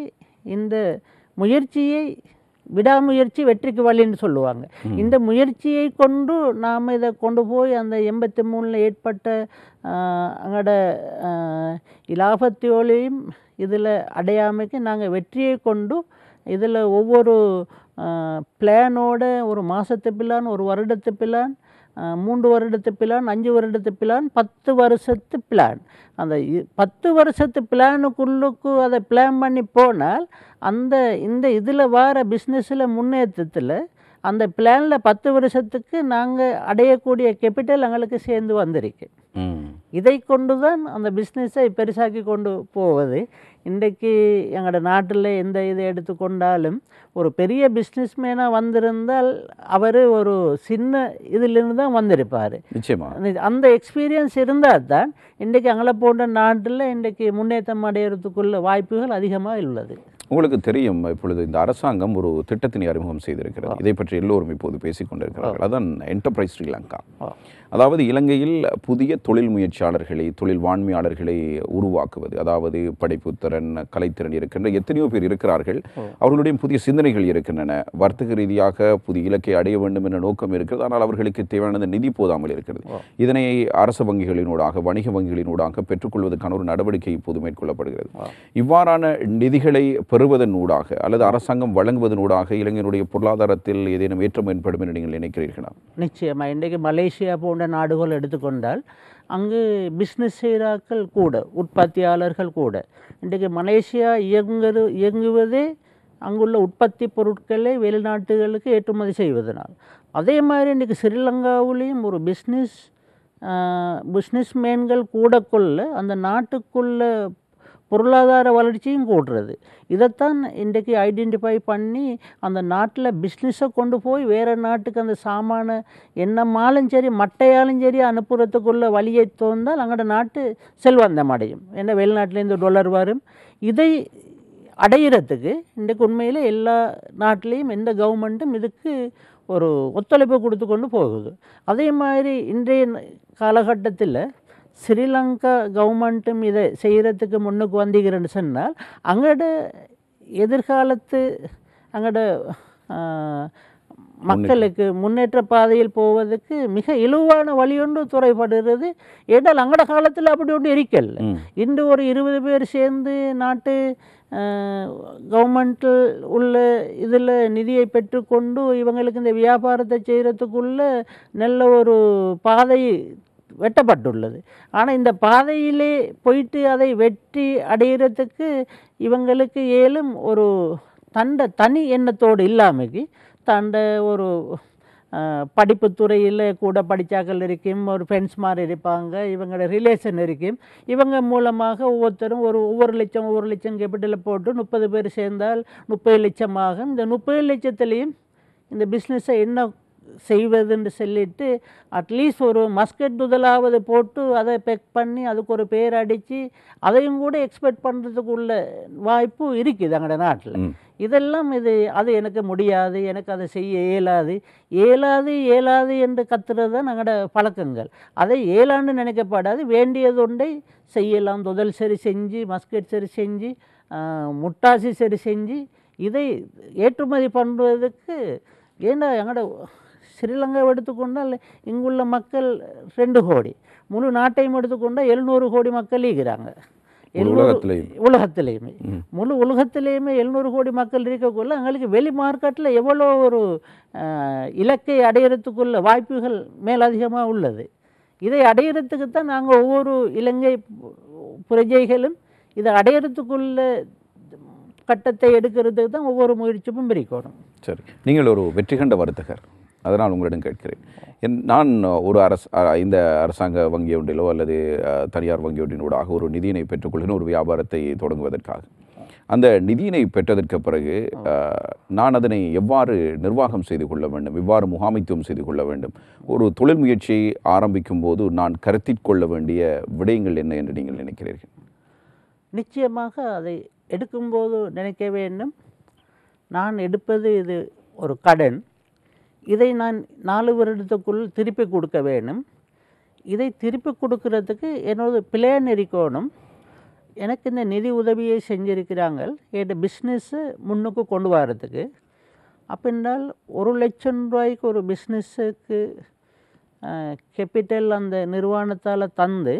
Speaker 4: இந்த முயற்சியை விடாமுயற்சி வெற்றிக்கு வழின்னு சொல்லுவாங்க. இந்த முயற்சியை கொண்டு நாம் இதை கொண்டு போய் அந்த 83 ஏற்பட்ட அங்கட இலாபத்தையோலையும் இதில் அடையாமைக்கு நாங்கள் வெற்றியை கொண்டு இதில் ஒவ்வொரு பிளானோட ஒரு மாதத்து பிளான், ஒரு வருடத்து பிளான், 3 வருடத்து பிளான், 5 வருடத்து பிளான், 10 வருஷத்து பிளான், அந்த 10 வருஷத்து பிளானுக்குள்ளுக்கு அதை பிளான் பண்ணி போனால் இந்த இதில் வர பிஸ்னஸில் முன்னேற்றத்தில் அந்த பிளானில் 10 வருஷத்துக்கு நாங்கள் அடையக்கூடிய கேபிட்டல் எங்களுக்கு சேர்ந்து வந்திருக்கு. இதை கொண்டு தான் அந்த பிஸ்னஸை பெருசாக்கி கொண்டு போவது. இன்றைக்கு எங்களோட நாட்டில் எந்த இதை எடுத்துக்கொண்டாலும் ஒரு பெரிய பிஸ்னஸ்மேனாக வந்திருந்தால் அவர் ஒரு சின்ன இதிலிருந்து தான் வந்திருப்பார். அந்த எக்ஸ்பீரியன்ஸ் இருந்தால் தான் இன்றைக்கு எங்களை போன்ற நாட்டில் இன்றைக்கு முன்னேற்றம் அடைகிறதுக்குள்ள வாய்ப்புகள் அதிகமாக உள்ளது.
Speaker 3: உங்களுக்கு தெரியும், இப்பொழுது இந்த அரசாங்கம் ஒரு திட்டத்தினை அறிமுகம் செய்திருக்கிறது. இதை பற்றி எல்லோரும் இப்போது பேசிக்கொண்டிருக்கிறார்கள். அதான் என்டர்பிரைஸ் ஸ்ரீலங்கா. அதாவது இலங்கையில் புதிய தொழில் முயற்சியாளர்களை, தொழில் வாண்மையாளர்களை உருவாக்குவது. அதாவது படைப்புத்திறன், கலைத்திறன் இருக்கின்ற எத்தனையோ பேர் இருக்கிறார்கள். அவர்களுடைய புதிய சிந்தனைகள் இருக்கின்றன. வர்த்தக ரீதியாக புதிய இலக்கை அடைய வேண்டும் என்ற நோக்கம் இருக்கிறது. ஆனால் அவர்களுக்கு தேவையான நிதி போதாமல் இருக்கிறது. இதனை அரசு வங்கிகளினூடாக, வணிக வங்கிகளினூடாக பெற்றுக்கொள்வதற்கான ஒரு நடவடிக்கை இப்போது மேற்கொள்ளப்படுகிறது. இவ்வாறான நிதிகளை பெறுவதனூடாக அல்லது அரசாங்கம் வழங்குவதனூடாக இலங்கையினுடைய பொருளாதாரத்தில் ஏதேனும் ஏற்றம் ஏற்படும் என்று நீங்கள் நினைக்கிறீர்களா?
Speaker 4: நிச்சயமாக. இன்றைக்கு மலேசியா போன்ற நாடுகள் எடுத்துக்கொண்டால் அங்கு பிஸ்னஸ் செய்கிறார்கள் கூட, உற்பத்தியாளர்கள் கூட. இன்றைக்கு மலேசியா இயங்குவதே அங்குள்ள உற்பத்தி பொருட்களை வெளிநாட்டுகளுக்கு ஏற்றுமதி செய்வதனால். அதே மாதிரி இன்றைக்கு ஸ்ரீலங்காவிலையும் ஒரு பிஸ்னஸ்மேன்கள் கூட கொள்ள அந்த நாட்டுக்குள்ள பொருளாதார வளர்ச்சியும் கூடுறது. இதைத்தான் இன்றைக்கு ஐடென்டிஃபை பண்ணி அந்த நாட்டில் பிஸ்னஸை கொண்டு போய் வேறு நாட்டுக்கு அந்த சாமான என்னமாலும் சரி மட்டையாலும் சரி அனுப்புறதுக்குள்ள வழியை தோன்றால் அங்கோட நாட்டு செல்வந்தம் அடையும். ஏன்னா வெளிநாட்டிலேருந்து $, வரும். இதை அடையிறதுக்கு இன்றைக்கு உண்மையில் எல்லா நாட்டிலையும் எந்த கவர்மெண்ட்டும் இதுக்கு ஒரு ஒத்துழைப்பு கொடுத்து கொண்டு போகுது. அதே மாதிரி இன்றைய காலகட்டத்தில் ஸ்ரீலங்கா கவர்மெண்ட்டும் இதை செய்கிறதுக்கு முன்னுக்கு வந்தீங்கன்னு சொன்னால் அங்கோட எதிர்காலத்து அங்கோட மக்களுக்கு முன்னேற்ற பாதையில் போவதற்கு மிக இலவான வழி ஒன்று துறைப்படுகிறது. ஏன்னால் அங்கோட காலத்தில் அப்படி ஒன்று இருக்கல. இன்று ஒரு 20 பேர் சேர்ந்து நாட்டு கவர்மெண்ட்டில் உள்ள இதில் நிதியை பெற்றுக்கொண்டு இவங்களுக்கு இந்த வியாபாரத்தை செய்கிறதுக்குள்ள நல்ல ஒரு பாதை வெட்டப்பட்டுள்ளது. ஆனால் இந்த பாதையிலே போயிட்டு அதை வெற்றி அடைகிறதுக்கு இவங்களுக்கு ஏலும் ஒரு தனி எண்ணத்தோடு இல்லாமல் தண்ட ஒரு படிப்பு துறையில் கூட படித்தாக்கள் இருக்கும், ஒரு ஃப்ரெண்ட்ஸ் மாதிரி இருப்பாங்க, இவங்களோட ரிலேஷன் இருக்கும். இவங்க மூலமாக ஒவ்வொருத்தரும் ஒவ்வொரு லட்சம் கேபிட்டலில் போட்டு 30 பேர் சேர்ந்தால் 30 லட்சம் ஆகும். இந்த 30 லட்சத்துலேயும் இந்த பிஸ்னஸை என்ன செய்வதுன்னு சொல்லிட்டு அட்லீஸ்ட் ஒரு மஸ்கட் முதலாவது போட்டு அதை பெக் பண்ணி அதுக்கு ஒரு பேர் அடித்து அதையும் கூட எக்ஸ்பெக்ட் பண்ணுறதுக்குள்ள வாய்ப்பு இருக்குது அங்கட நாட்டில். இதெல்லாம் அது எனக்கு முடியாது, எனக்கு அதை செய்ய இயலாது என்று கத்துறது தான் எங்களோட பழக்கங்கள். அதை ஏலான்னு நினைக்கப்படாது, வேண்டியது ஒன்றை செய்யலாம். தொதல் சரி செஞ்சு, மஸ்கட் சரி செஞ்சு, முட்டாசி சரி செஞ்சு இதை ஏற்றுமதி பண்ணுறதுக்கு. ஏன்னா எங்களோட ஸ்ரீலங்காவை எடுத்துக்கொண்டால் இங்குள்ள மக்கள் 2 கோடி, முழு நாட்டையும் எடுத்துக்கொண்டால் 700 கோடி மக்கள் இருக்கிறாங்க. உலகத்திலேயுமே முழு உலகத்திலேயுமே 700 கோடி மக்கள் இருக்கக்குள்ள எங்களுக்கு வெளி மார்க்கெட்டில் எவ்வளோ ஒரு இலக்கை அடையிறதுக்குள்ள வாய்ப்புகள் மேலதிகமாக உள்ளது. இதை அடையிறதுக்கு தான் நாங்கள் ஒவ்வொரு இலங்கை பிரஜைகளும் இதை அடையிறதுக்குள்ள கட்டத்தை எடுக்கிறதுக்கு தான் ஒவ்வொரு முயற்சியும் பிரிக்கணும்.
Speaker 3: சரி, நீங்கள் ஒரு வெற்றி கண்ட வர்த்தகர், அதனால் உங்களிடம் கேட்கிறேன். நான் ஒரு இந்த அரசாங்க வங்கி ஒன்றிலோ அல்லது தனியார் வங்கி ஒன்றினூடாக ஒரு நிதியினை பெற்றுக்கொள்கிறேன் ஒரு வியாபாரத்தை தொடங்குவதற்காக. அந்த நிதியினை பெற்றதற்கு பிறகு நான் அதனை எவ்வாறு நிர்வாகம் செய்து கொள்ள வேண்டும், எவ்வாறு முகாமைத்துவம் செய்து கொள்ள வேண்டும், ஒரு தொழில் முயற்சியை ஆரம்பிக்கும் போது நான் கருத்தில் கொள்ள வேண்டிய விடயங்கள் என்ன என்று நீங்கள் நினைக்கிறீர்கள்?
Speaker 4: நிச்சயமாக அதை எடுக்கும்போது நினைக்க வேண்டும், நான் எடுப்பது இது ஒரு கடன், இதை நான் 4 வருடத்துக்குள் திருப்பி கொடுக்க வேண்டும். இதை திருப்பி கொடுக்கறதுக்கு என்னோட பிளான் இருக்கணும். எனக்கு இந்த நிதி உதவியை செஞ்சுருக்கிறாங்க என் பிஸ்னஸ்ஸு முன்னுக்கு கொண்டு வரதுக்கு. அப்படின்னால் 1 லட்சம் ரூபாய்க்கு ஒரு பிஸ்னஸுக்கு கேபிட்டல் அந்த நிறுவனத்தால் தந்து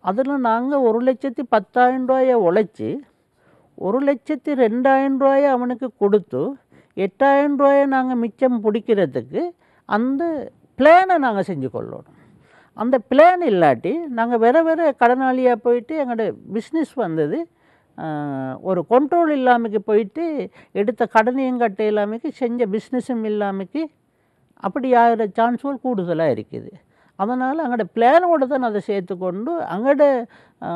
Speaker 4: அதில் நாங்கள் 1,10,000 ரூபாயை உழைச்சி 1,02,000 ரூபாயை அவனுக்கு கொடுத்து 8,000 ரூபாயை நாங்கள் மிச்சம் பிடிக்கிறதுக்கு அந்த பிளானை நாங்கள் செஞ்சு கொள்ளணும். அந்த பிளான் இல்லாட்டி நாங்கள் வேறு கடனாளியாக போயிட்டு எங்களோட பிஸ்னஸ் வந்தது ஒரு கண்ட்ரோல் இல்லாமக்கு போயிட்டு எடுத்த கடனையும் கட்ட இல்லாமக்கு செஞ்ச பிஸ்னஸும் இல்லாமக்கு அப்படி ஆகிற சான்ஸ்கள் கூடுதலாக இருக்குது. அதனால் அங்கோட பிளானோடு தான் அதை சேர்த்துக்கொண்டு அங்கோட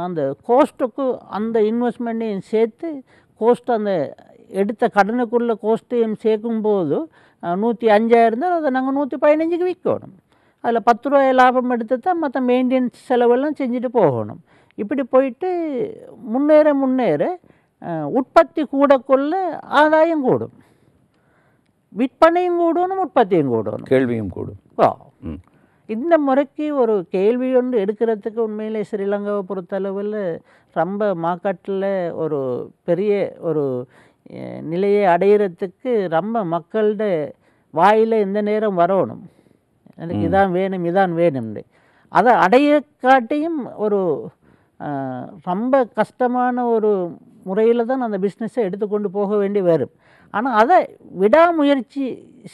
Speaker 4: அந்த கோஸ்ட்டுக்கு அந்த இன்வெஸ்ட்மெண்ட்டையும் சேர்த்து கோஸ்ட் அந்த எடுத்த கடனுக்குள்ள கோஸ்ட்டையும் சேர்க்கும்போது 105 இருந்தால் அதை நாங்கள் 115க்கு விற்கணும். அதில் 10 ரூபாய் லாபம் எடுத்து தான் மற்ற மெயின்டெனன்ஸ் செலவெல்லாம் செஞ்சுட்டு போகணும். இப்படி போயிட்டு முன்னேற உற்பத்தி கூடக்குள்ள ஆதாயம் கூடும், விற்பனையும் கூடணும், உற்பத்தியும் கூடணும்,
Speaker 3: கேள்வியும் கூடும்.
Speaker 4: இந்த முறைக்கு ஒரு கேள்வி ஒன்று எடுக்கிறதுக்கு உண்மையிலே ஸ்ரீலங்காவை பொறுத்தளவில் ரொம்ப மார்க்கெட்டில் ஒரு பெரிய ஒரு நிலையை அடையிறதுக்கு ரொம்ப மக்களோட வாயில் இந்த நேரம் வரணும், எனக்கு இதான் வேணும்னு. அதை அடைய காட்டியும் ஒரு ரொம்ப கஷ்டமான ஒரு முறையில் தான் அந்த பிஸ்னஸை எடுத்துக்கொண்டு போக வேண்டி வரும். ஆனால் அதை விடாமுயற்சி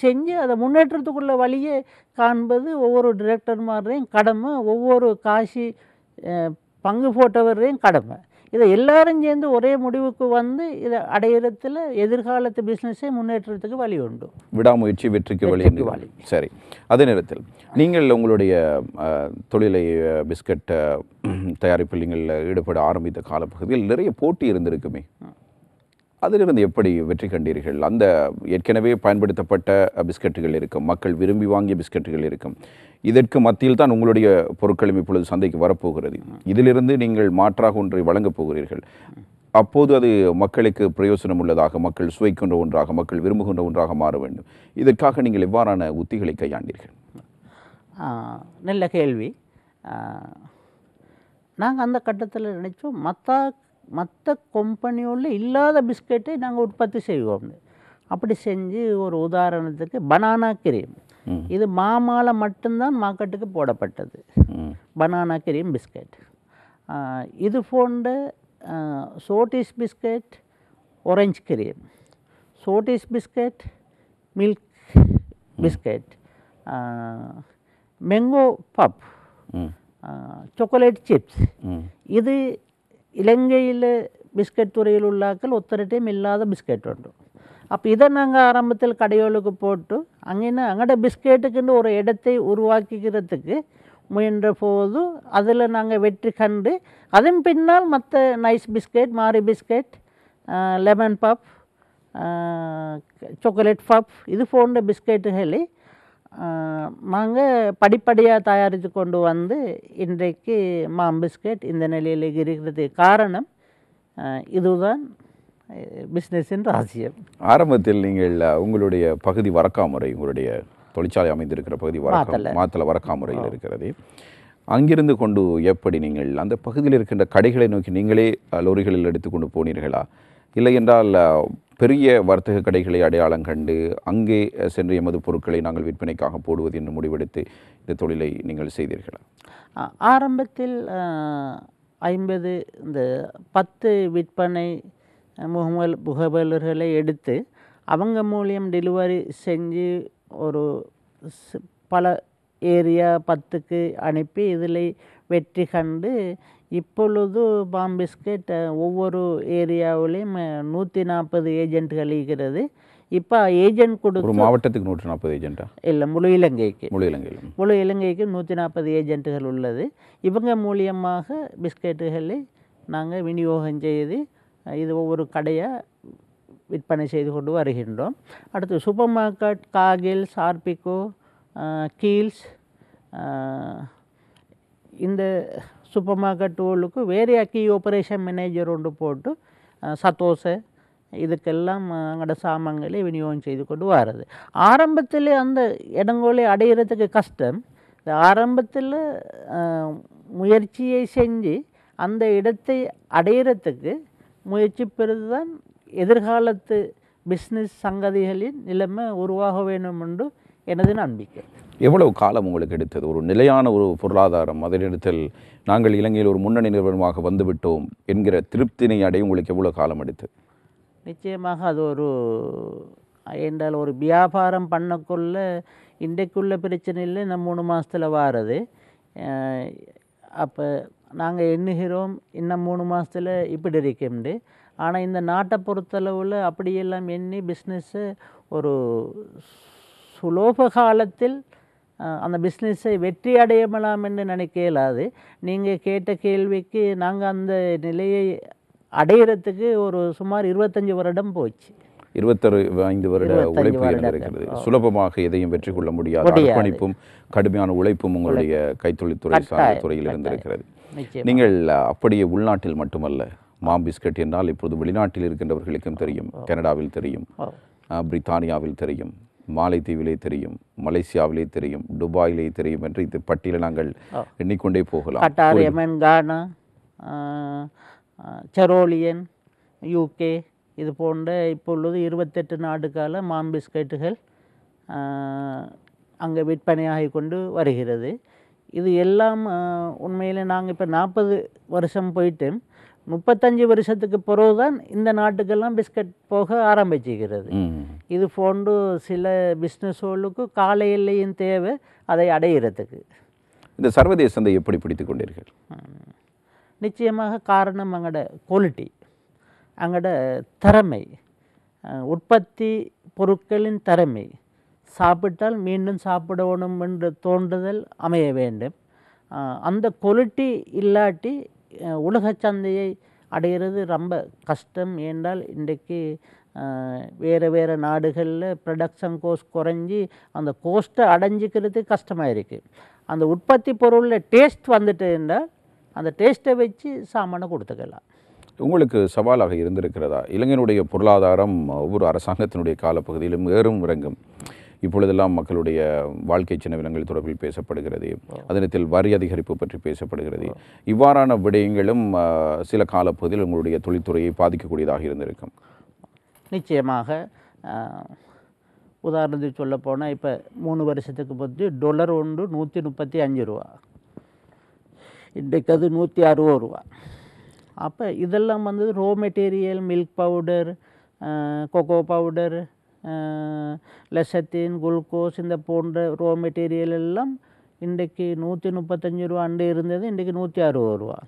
Speaker 4: செஞ்சு அதை முன்னேற்றத்துக்குள்ள வழியை காண்பது ஒவ்வொரு டிரெக்டர்மாரையும் கடமை, ஒவ்வொரு காசி பங்கு போட்டவரையும் கடமை. இதை எல்லாரும் சேர்ந்து ஒரே முடிவுக்கு வந்து இதை அடையிறதுல எதிர்காலத்து பிஸ்னஸை முன்னேற்றத்துக்கு வழி உண்டு.
Speaker 3: விடாமுயற்சி வெற்றிக்கு வழி. சரி, அதே நேரத்தில் நீங்கள் உங்களுடைய தொழிலை பிஸ்கட் தயாரிப்பில் நீங்கள் ஈடுபட ஆரம்பித்த காலப்பகுதியில் நிறைய போட்டி இருந்திருக்குமே, அதிலிருந்து எப்படி வெற்றி கண்டீர்கள்? அந்த ஏற்கனவே பயன்படுத்தப்பட்ட பிஸ்கட்டுகள் இருக்கும், மக்கள் விரும்பி வாங்கிய பிஸ்கட்டுகள் இருக்கும், இதற்கு மத்தியில் தான் உங்களுடைய பொருட்களும் இப்பொழுது சந்தைக்கு வரப்போகிறது. இதிலிருந்து நீங்கள் மாற்றாக ஒன்றை வழங்கப் போகிறீர்கள். அப்போது அது மக்களுக்கு பிரயோசனம் உள்ளதாக, மக்கள் சுவைக்கின்ற ஒன்றாக, மக்கள் விரும்புகின்ற ஒன்றாக மாற வேண்டும். இதற்காக நீங்கள் எவ்வாறான உத்திகளை கையாண்டீர்கள்?
Speaker 4: நல்ல கேள்வி. நாங்கள் அந்த கட்டத்தில் நினைச்சோம், மற்ற கம்பெனியோட இல்லாத பிஸ்கெட்டை நாங்கள் உற்பத்தி செய்வோம்னு. அப்படி செஞ்சு ஒரு உதாரணத்துக்கு பனானா கிரீம், இது மாமால மட்டும்தான் மார்க்கெட்டுக்கு போடப்பட்டது. Banana cream biscuit. இது போன்ற சோட்டிஸ் biscuit, orange cream, Sotis biscuit, milk biscuit, mango puff, chocolate chips. இது இலங்கையில் பிஸ்கட் துறையில் உள்ளாக்கள் ஒத்தரட்டையும் இல்லாத பிஸ்கட் உண்டு. அப்போ இதை நாங்கள் ஆரம்பத்தில் கடையோளுக்கு போட்டு அங்கட பிஸ்கெட்டுக்குன்னு ஒரு இடத்தை உருவாக்கிக்கிறதுக்கு முயன்ற போது அதில் நாங்கள் வெற்றி கண்டு அதன் பின்னால் மற்ற நைஸ் பிஸ்கெட், மாரி பிஸ்கெட், லெமன் பப், சாக்லேட் பப் இது போன்ற பிஸ்கெட்டுகளை நாங்கள் படிப்படியாக தயாரித்து கொண்டு வந்து இன்றைக்கு மாம் பிஸ்கெட் இந்த நிலையில் இருக்கிறது. காரணம் இதுதான் பிஸ்னஸின் ரகசியம்.
Speaker 3: ஆரம்பத்தில் நீங்கள் உங்களுடைய பகுதி வரக்காமுறை, உங்களுடைய தொழிற்சாலை அமைந்திருக்கிற பகுதி மாத்தள வரக்காமுறையில் இருக்கிறது. அங்கிருந்து கொண்டு எப்படி நீங்கள் அந்த பகுதியில் இருக்கின்ற கடைகளை நோக்கி நீங்களே லோரிகளில் எடுத்துக்கொண்டு போனீர்களா, இல்லை என்றால் பெரிய வர்த்தக கடைகளை அடையாளம் கண்டு அங்கே சென்று எமது பொருட்களை நாங்கள் விற்பனைக்காக போடுவது என்று முடிவெடுத்து இந்த தொழிலை நீங்கள் செய்தீர்களா?
Speaker 4: ஆரம்பத்தில் 50 இந்த 10 விற்பனை முகவலர்களை எடுத்து அவங்க மூலியம் டெலிவரி செஞ்சு ஒரு பல ஏரியா 10க்கு அனுப்பி இதில் வெற்றி கண்டு இப்பொழுது பாம் பிஸ்கெட் ஒவ்வொரு ஏரியாவிலையும் 140 ஏஜென்ட்கள் இருக்கிறது. இப்போ ஏஜென்ட் கொடுத்து
Speaker 3: ஒரு மாவட்டத்துக்கு 140 ஏஜென்ட்டா?
Speaker 4: இல்லை, முழு இலங்கைக்கு
Speaker 3: 140
Speaker 4: ஏஜென்ட்டுகள் உள்ளது. இவங்க மூலியமாக பிஸ்கெட்டுகளை நாங்கள் விநியோகம் செய்து இது ஒவ்வொரு கடையாக விற்பனை செய்து கொண்டு வருகின்றோம். அடுத்து சூப்பர் மார்க்கெட், காகில்ஸ், ஆர்பிகோ, கீல்ஸ், இந்த சூப்பர் மார்க்கெட்டுகளுக்கு வேறு கீ ஆப்ரேஷன் மேனேஜர் ஒன்று போட்டு சத்தோசை இதுக்கெல்லாம் அங்கட சாமான்களை விநியோகம் செய்து கொண்டு வர்றது. ஆரம்பத்தில் அந்த இடங்களை அடையிறதுக்கு கஷ்டம். இந்த ஆரம்பத்தில் முயற்சியை செஞ்சு அந்த இடத்தை அடையிறதுக்கு முயற்சி பெறுது தான் எதிர்காலத்து பிஸ்னஸ் சங்கதிகளின் நிலைமை உருவாக வேண்டும் என்று எனது நம்பிக்கை.
Speaker 3: எவ்வளவு காலம் உங்களுக்கு எடுத்தது ஒரு நிலையான ஒரு பொருளாதாரம் அதனிடத்தில் நாங்கள் இலங்கையில் ஒரு முன்னணி நிறுவனமாக வந்துவிட்டோம் என்கிற திருப்தினை அடைய உங்களுக்கு எவ்வளோ காலம் எடுத்தது?
Speaker 4: நிச்சயமாக அது ஒரு என்றால் ஒரு வியாபாரம் பண்ணக்குள்ள இன்றைக்குள்ள பிரச்சனை இல்லை, நம்ம 3 மாதத்தில் வாரது. அப்போ நாங்கள் எண்ணுகிறோம் இன்னும் 3 மாதத்தில் இப்படி இருக்கேன்ண்டு. ஆனால் இந்த நாட்டை பொறுத்தளவில் அப்படியெல்லாம் எண்ணி பிஸ்னஸ்ஸு ஒரு சுலோப காலத்தில் அந்த பிஸ்னஸை வெற்றி அடையலாம் என்று நினைக்க இயலாது. நீங்கள் கேட்ட கேள்விக்கு நாங்கள் அந்த நிலையை அடையிறதுக்கு ஒரு சுமார் 25 வருடம் போச்சு.
Speaker 3: 25 வருட உழைப்பு இருக்கிறது. சுலபமாக எதையும் வெற்றி கொள்ள முடியாது. அர்ப்பணிப்பும் கடுமையான உழைப்பும் உங்களுடைய கைத்தொழில்துறை சார்ந்த துறையில் இருந்திருக்கிறது. நீங்கள் அப்படியே உள்நாட்டில் மட்டுமல்ல, மாம் பிஸ்கட் என்றால் இப்போது வெளிநாட்டில் இருக்கின்றவர்களுக்கும் தெரியும், கனடாவில் தெரியும், பிரித்தானியாவில் தெரியும், மாலைத்தீவிலே தெரியும், மலேசியாவிலே தெரியும், துபாயிலே தெரியும் என்று இது பட்டியலை நாங்கள் எண்ணிக்கொண்டே போகலாம்.
Speaker 4: கட்டார், யமன், கானா, செரோலியன், யூகே இது போன்ற இப்பொழுது 28 நாடுகால மாம் பிஸ்கட்டுகள் அங்கே விற்பனையாகி கொண்டு வருகிறது. இது எல்லாம் உண்மையில் நாங்கள் இப்போ 40 வருஷம் போயிட்டு 35 வருஷத்துக்கு பிறகு தான் இந்த நாட்டுக்கெல்லாம் பிஸ்கட் போக ஆரம்பிச்சுக்கிறது. இது போன்று சில பிஸ்னஸ்களுக்கு கால எல்லையின் தேவை அதை அடையிறதுக்கு.
Speaker 3: இந்த சர்வதேச சந்தை எப்படி பிடித்து கொண்டீர்கள்?
Speaker 4: நிச்சயமாக காரணம் அங்கட குவாலிட்டி, அங்கட திறமை, உற்பத்தி பொருட்களின் திறமை. சாப்பிட்டால் மீண்டும் சாப்பிடணும் என்று தோன்றுதல் அமைய வேண்டும். அந்த குவாலிட்டி இல்லாட்டி உலக சந்தையை அடைகிறது ரொம்ப கஷ்டம். ஏன்றால் இன்றைக்கு வேறு நாடுகளில் ப்ரொடக்ஷன் கோஸ்ட் குறைஞ்சி அந்த கோஸ்ட்டை அடைஞ்சிக்கிறது கஷ்டமாக இருக்குது. அந்த உற்பத்தி பொருளில் டேஸ்ட் வந்துட்டு என்றால் அந்த டேஸ்ட்டை வச்சு சாமானை கொடுத்துக்கலாம்.
Speaker 3: உங்களுக்கு சவாலாக இருந்திருக்கிறதா? இலங்கையினுடைய பொருளாதாரம் ஒவ்வொரு அரசாங்கத்தினுடைய காலப்பகுதியிலும் ஏறும் இறங்கும். இப்பொழுதெல்லாம் மக்களுடைய வாழ்க்கை செலவினங்கள் தொடர்பில் பேசப்படுகிறது, அதனத்தில் வரி அதிகரிப்பு பற்றி பேசப்படுகிறது. இவ்வாறான விடயங்களும் சில காலப்பகுதியில் உங்களுடைய தொழில்துறையை பாதிக்கக்கூடியதாக இருந்திருக்கும்.
Speaker 4: நிச்சயமாக. உதாரணத்துக்கு சொல்ல போனால் இப்போ 3 வருஷத்துக்கு பற்றி $1 135 ரூபா, இன்றைக்கு அது 160 ரூபா. அப்போ இதெல்லாம் வந்து raw material, milk powder, cocoa powder, lecithin, glucose, இந்த போன்ற ரோ மெட்டீரியல் எல்லாம் இன்றைக்கு 135 ரூபா அன்று இருந்தது, இன்றைக்கு 160 ரூபா.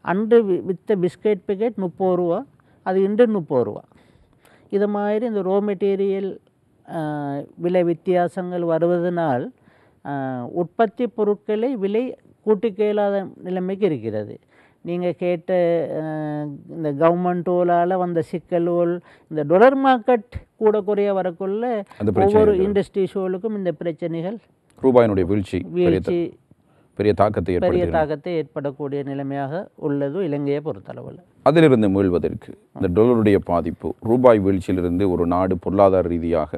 Speaker 4: அன்று விற்ற பிஸ்கெட் பேக்கெட் 30 ரூபா, அது இன்று 30 ரூபா. இது மாதிரி இந்த ரோ மெட்டீரியல் விலை வித்தியாசங்கள் வருவதனால் உற்பத்தி பொருட்களை விலை கூட்டிக் கேளாத நிலைமைக்கு இருக்கிறது. நீங்கள் கேட்ட இந்த கவர்மெண்ட்டோலால் வந்த சிக்கல்கள், இந்த டொலர் மார்க்கெட் கூட குறைய வரக்குள்ள ஒவ்வொரு இண்டஸ்ட்ரீஸுகளுக்கும் இந்த பிரச்சனைகள்,
Speaker 3: ரூபாயினுடைய வீழ்ச்சி பெரிய
Speaker 4: தாக்கத்தை ஏற்படக்கூடிய நிலைமையாக உள்ளது இலங்கையை பொறுத்தளவில்.
Speaker 3: அதிலிருந்து மீள்வதற்கு இந்த டொலருடைய பாதிப்பு, ரூபாய் வீழ்ச்சியிலிருந்து ஒரு நாடு பொருளாதார ரீதியாக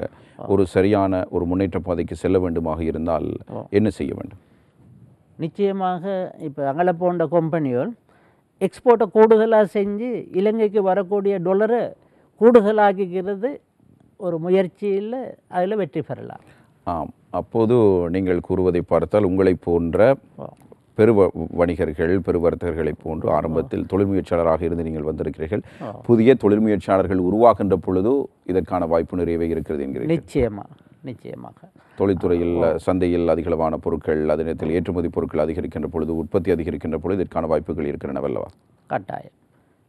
Speaker 3: ஒரு சரியான ஒரு முன்னேற்ற பாதைக்கு செல்ல வேண்டுமாக இருந்தால் என்ன செய்ய வேண்டும்?
Speaker 4: நிச்சயமாக இப்போ அங்கே போன்ற கம்பெனிகள் எக்ஸ்போர்ட்டை கூடுதலாக செஞ்சு இலங்கைக்கு வரக்கூடிய டொலரை கூடுதலாகிக்கிறது ஒரு முயற்சியில் அதில் வெற்றி பெறலாம்.
Speaker 3: ஆம், அப்போது நீங்கள் கூறுவதை பார்த்தால் உங்களை போன்ற வணிகர்கள், பெருவர்த்தகர்களை போன்று ஆரம்பத்தில் தொழில் முயற்சியாளராக இருந்து நீங்கள் வந்திருக்கிறீர்கள். புதிய தொழில் முயற்சியாளர்கள் உருவாகின்ற பொழுது இதற்கான வாய்ப்பு நிறையவே இருக்கிறது என்கிறீர்கள்.
Speaker 4: நிச்சயமாக
Speaker 3: தொழில்துறையில், சந்தையில் அதிகளவான பொருட்கள், அதே நேரத்தில் ஏற்றுமதி பொருட்கள் அதிகரிக்கின்ற பொழுது, உற்பத்தி அதிகரிக்கின்ற பொழுது இதற்கான வாய்ப்புகள் இருக்கின்றனவல்லவா?
Speaker 4: கட்டாயம்.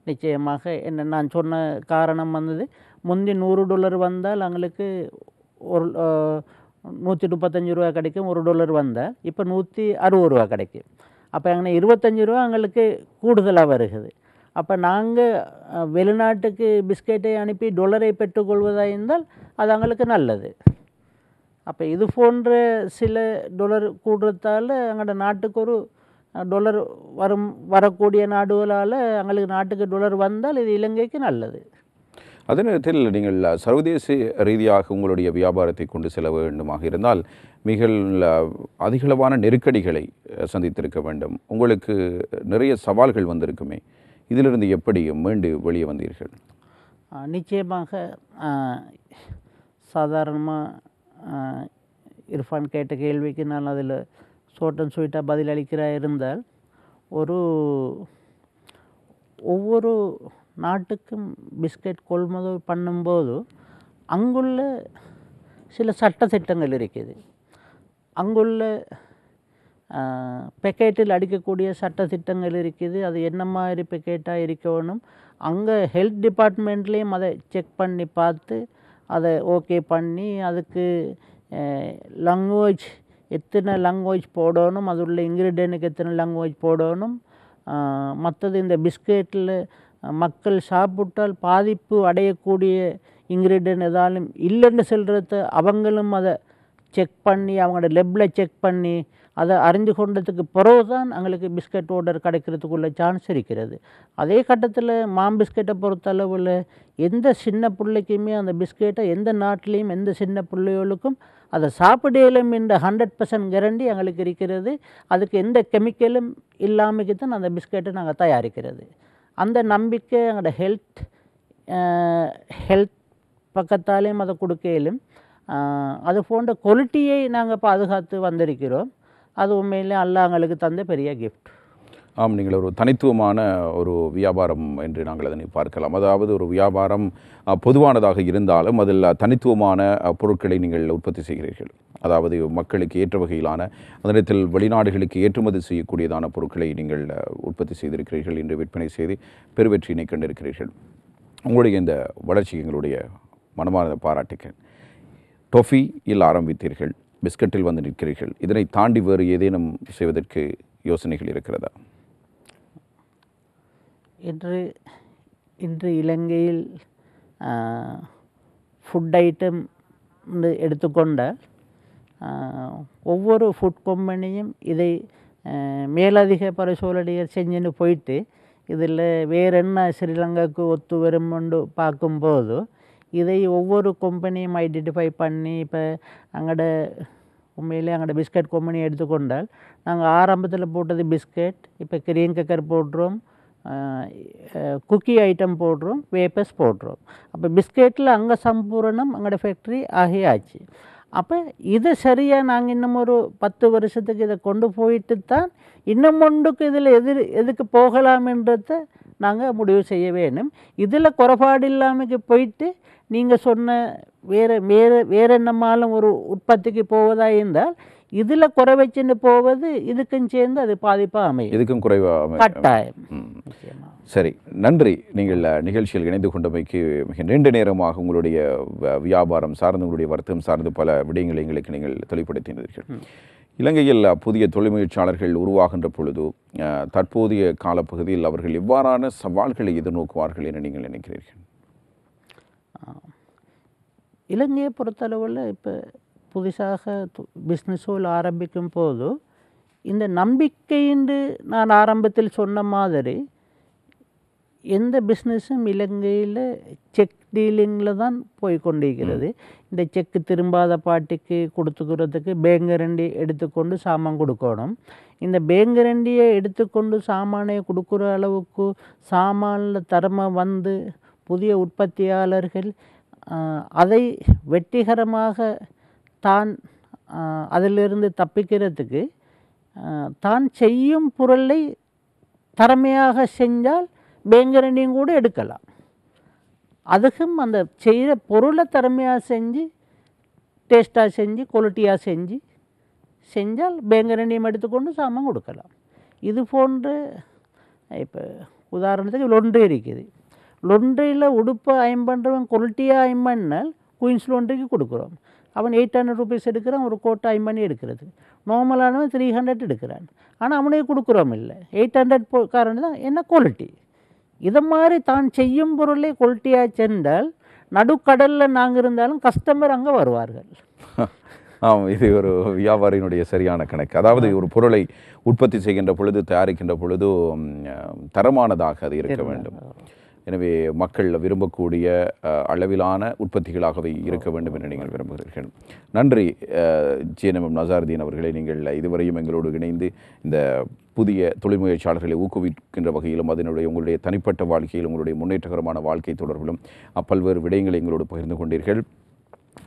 Speaker 4: நிச்சயமாக. என்ன நான் சொன்ன காரணம் வந்தது, முந்தி $100 வந்தால் எங்களுக்கு ஒரு 135 ரூபா கிடைக்கும். $1 வந்தால் இப்போ 160 ரூபா கிடைக்கும். அப்போ அங்கே 25 ரூபா எங்களுக்கு கூடுதலாக வருகிறது. அப்போ நாங்கள் வெளிநாட்டுக்கு பிஸ்கெட்டை அனுப்பி டொலரை பெற்றுக்கொள்வதாக இருந்தால் அது எங்களுக்கு நல்லது. அப்போ இது போன்ற சில டொலர் கூடுறதால எங்களோட நாட்டுக்கு ஒரு டொலர் வரக்கூடிய நாடுகளால் எங்களுக்கு நாட்டுக்கு டொலர் வந்தால் இது இலங்கைக்கு நல்லது.
Speaker 3: அதே நேரத்தில் நீங்கள் சர்வதேச ரீதியாக உங்களுடைய வியாபாரத்தை கொண்டு செல்ல வேண்டுமாக இருந்தால் மிக அதிகளவான நெருக்கடிகளை சந்தித்திருக்க வேண்டும். உங்களுக்கு நிறைய சவால்கள் வந்திருக்குமே, இதிலிருந்து எப்படி மீண்டு வெளியே வந்தீர்கள்?
Speaker 4: நிச்சயமாக. சாதாரணமாக இர்ஃபான் கேட்ட கேள்விக்கு நான் அதில் ஷார்ட் அண்ட் ஸ்வீட்டாக பதிலளிக்கிறா இருந்தால், ஒவ்வொரு நாட்டுக்கும் பிஸ்கெட் கொள்முதல் பண்ணும்போது அங்குள்ள சில சட்டத்திட்டங்கள் இருக்குது. அங்குள்ள பேக்கெட்டில் அடிக்கக்கூடிய சட்டத்திட்டங்கள் இருக்குது. அது என்ன மாதிரி பேக்கெட்டாக இருக்கணும், அங்கே ஹெல்த் டிபார்ட்மெண்ட்லேயும் அதை செக் பண்ணி பார்த்து அதை ஓகே பண்ணி அதுக்கு லாங்குவேஜ் எத்தனை லாங்குவேஜ் போடணும், அது உள்ள இன்க்ரீடியன்ட்டுக்கு எத்தனை லாங்குவேஜ் போடணும், மற்றது இந்த பிஸ்கெட்டில் மக்கள் சாப்பிட்டால் பாதிப்பு அடையக்கூடிய இன்க்ரீடியன்ட் ஏதாலும் இல்லைன்னு சொல்கிறத அவங்களும் அதை செக் பண்ணி அவங்களோட லெப்பில் செக் பண்ணி அதை அறிந்து கொண்டதுக்கு பிறகு தான் எங்களுக்கு பிஸ்கட் ஆர்டர் கிடைக்கிறதுக்குள்ள சான்ஸ் இருக்கிறது. அதே கட்டத்தில் பிஸ்கெட்டை பொறுத்தளவில் எந்த சின்ன பிள்ளைக்குமே அந்த பிஸ்கெட்டை எந்த நாட்டிலையும் எந்த சின்ன பிள்ளைகளுக்கும் அதை சாப்பிடலும் என்ற 100% கேரண்டி எங்களுக்கு இருக்கிறது. அதுக்கு எந்த கெமிக்கலும் இல்லாமக்கு தான் அந்த பிஸ்கெட்டை நாங்கள் தயாரிக்கிறது. அந்த நம்பிக்கை எங்களோட ஹெல்த் பக்கத்தாலேயும் அதை கொடுக்கலும் அது போன்ற குவாலிட்டியை நாங்கள் பாதுகாத்து வந்திருக்கிறோம். அது உண்மையிலே அல்லாஹ் எங்களுக்கு தந்த பெரிய கிஃப்ட்.
Speaker 3: ஆம், நீங்கள் ஒரு தனித்துவமான ஒரு வியாபாரம் என்று நாங்கள் அதனை பார்க்கலாம். அதாவது ஒரு வியாபாரம் பொதுவானதாக இருந்தாலும் அதில் தனித்துவமான பொருட்களை நீங்கள் உற்பத்தி செய்கிறீர்கள். அதாவது மக்களுக்கு ஏற்ற வகையிலான அந்த நேரத்தில் வெளிநாடுகளுக்கு ஏற்றுமதி செய்யக்கூடியதான பொருட்களை நீங்கள் உற்பத்தி செய்திருக்கிறீர்கள், இன்று விற்பனை செய்து பெருவெற்றியினை கண்டிருக்கிறீர்கள். உங்களுடைய இந்த வளர்ச்சி எங்களுடைய மனமார்ந்த பாராட்டுக்கள். டொஃபியில் ஆரம்பித்தீர்கள், பிஸ்கட்டில் வந்து நிற்கிறீர்கள். இதனை தாண்டி வேறு ஏதேனும் செய்வதற்கு யோசனைகள் இருக்கிறதா?
Speaker 4: இன்று இலங்கையில் ஃபுட் ஐட்டம் எடுத்துக்கொண்டால் ஒவ்வொரு ஃபுட் கம்பெனியும் இதை மேலதிக பரிசோதனைகள் செஞ்சுன்னு போயிட்டு இதில் வேறு என்ன ஸ்ரீலங்காவுக்கு ஒத்து வரும்னு பார்க்கும்போது இதை ஒவ்வொரு கம்பெனியும் ஐடென்டிஃபை பண்ணி இப்போ அங்கட உண்மையிலே அங்கட பிஸ்கட் கம்பெனி எடுத்துக்கொண்டால் நாங்கள் ஆரம்பத்தில் போட்டது பிஸ்கட், இப்போ கிரீன் கக்கர் போடுறோம், குக்கி ஐட்டம் போடுறோம், வேப்பர்ஸ் போடுறோம். அப்போ பிஸ்கெட்டில் அங்கே சம்பூரணம் அங்கட ஃபேக்ட்ரி ஆகியாச்சு. அப்போ இதை சரியாக நாங்கள் இன்னும் ஒரு 10 வருஷத்துக்கு இதை கொண்டு போயிட்டு தான் இன்னும் ஒன்றுக்கு இதில் எதுக்கு போகலாம்ன்றதை நாங்கள் முடிவு செய்ய வேணும். இதில் குறைபாடு இல்லாமல் போயிட்டு நீங்கள் சொன்ன வேறு என்னமாலும் ஒரு உற்பத்திக்கு போவதாக இருந்தால் இதில் குறை வச்சுன்னு போவது இதுக்கும் சேர்ந்து அது பாதிப்பாக அமையும்,
Speaker 3: இதுக்கும் குறைவாக
Speaker 4: கட்டாயம்.
Speaker 3: சரி, நன்றி. நீங்கள் நிகழ்ச்சியில் இணைந்து கொண்டமைக்கு மிக நீண்ட நேரமாக உங்களுடைய வியாபாரம் சார்ந்து, உங்களுடைய வர்த்தகம் சார்ந்து பல விடயங்களை எங்களுக்கு நீங்கள் தெளிவுபடுத்தினீர்கள். இலங்கையில் புதிய தொழில் முயற்சியாளர்கள் உருவாகின்ற பொழுது தற்போதைய காலப்பகுதியில் அவர்கள் எவ்வாறான சவால்களை எதிர்நோக்குவார்கள் என நீங்கள் நினைக்கிறீர்கள்?
Speaker 4: இலங்கையை பொறுத்தளவில் இப்போ புதுசாக பிஸ்னஸோ ஆரம்பிக்கும் போது இந்த நம்பிக்கைன்னு நான் ஆரம்பத்தில் சொன்ன மாதிரி எந்த பிஸ்னஸும் இலங்கையில் செக் டீலிங்கில் தான் போய் கொண்டிருக்கிறது. இந்த செக்கு திரும்பாத பாட்டிக்கு கொடுத்துக்கிறதுக்கு பேங்கரண்டி எடுத்துக்கொண்டு சாமான் கொடுக்கணும். இந்த பேங்கரண்டியை எடுத்துக்கொண்டு சாமானை கொடுக்குற அளவுக்கு சாமானில் தரமா வந்து புதிய உற்பத்தியாளர்கள் அதை வெற்றிகரமாக தான் அதிலிருந்து தப்பிக்கிறதுக்கு தான் செய்யும் பொருளை திறமையாக செஞ்சால் பேங்கரண்டியும் கூட எடுக்கலாம். அதுக்கும் அந்த செய்கிற பொருளை திறமையாக செஞ்சு டேஸ்ட்டாக செஞ்சு குவாலிட்டியாக செஞ்சால் பேங்கரண்டியும் எடுத்துக்கொண்டு சாமான் கொடுக்கலாம். இது போன்று இப்போ உதாரணத்துக்கு லொன்ட்ரி இருக்குது. லொன்ட்ரியில் உடுப்பை அயன் பண்ணுறவன் குவாலிட்டியாக அயன் பண்ணால் குயின்ஸ் லொன்ட்ரிக்கு கொடுக்குறோம். அவன் 800 rupees எடுக்கிறான் ஒரு கோட்டை அயன் பண்ணி எடுக்கிறது. நார்மலானவன் 300 எடுக்கிறான். ஆனால் அவனுக்கு கொடுக்குறோம் இல்லை, 800 காரணம் தான் என்ன குவாலிட்டி. இதை மாதிரி தான் செய்யும் பொருளை குவாலிட்டியாக சென்றால் நடுக்கடலில் நாங்கள் இருந்தாலும் கஸ்டமர் அங்கே வருவார்கள்.
Speaker 3: இது ஒரு வியாபாரியினுடைய சரியான கணக்கு. அதாவது ஒரு பொருளை உற்பத்தி செய்கின்ற பொழுது, தயாரிக்கின்ற பொழுது தரமானதாக அது இருக்க வேண்டும். எனவே மக்கள் விரும்பக்கூடிய அளவிலான உற்பத்திகளாகவே இருக்க வேண்டும் என்று நீங்கள் விரும்புகிறீர்கள். நன்றி ஜிஎன்எம் நசாருதீன் அவர்களே. நீங்கள் இதுவரையும் எங்களோடு இணைந்து இந்த புதிய தொழில் முயற்சியாளர்களை ஊக்குவிக்கின்ற வகையிலும் அதனுடைய உங்களுடைய தனிப்பட்ட வாழ்க்கையில் உங்களுடைய முன்னேற்றகரமான வாழ்க்கை தொடர்பிலும் பல்வேறு விடயங்களை எங்களோடு பகிர்ந்து கொண்டீர்கள்.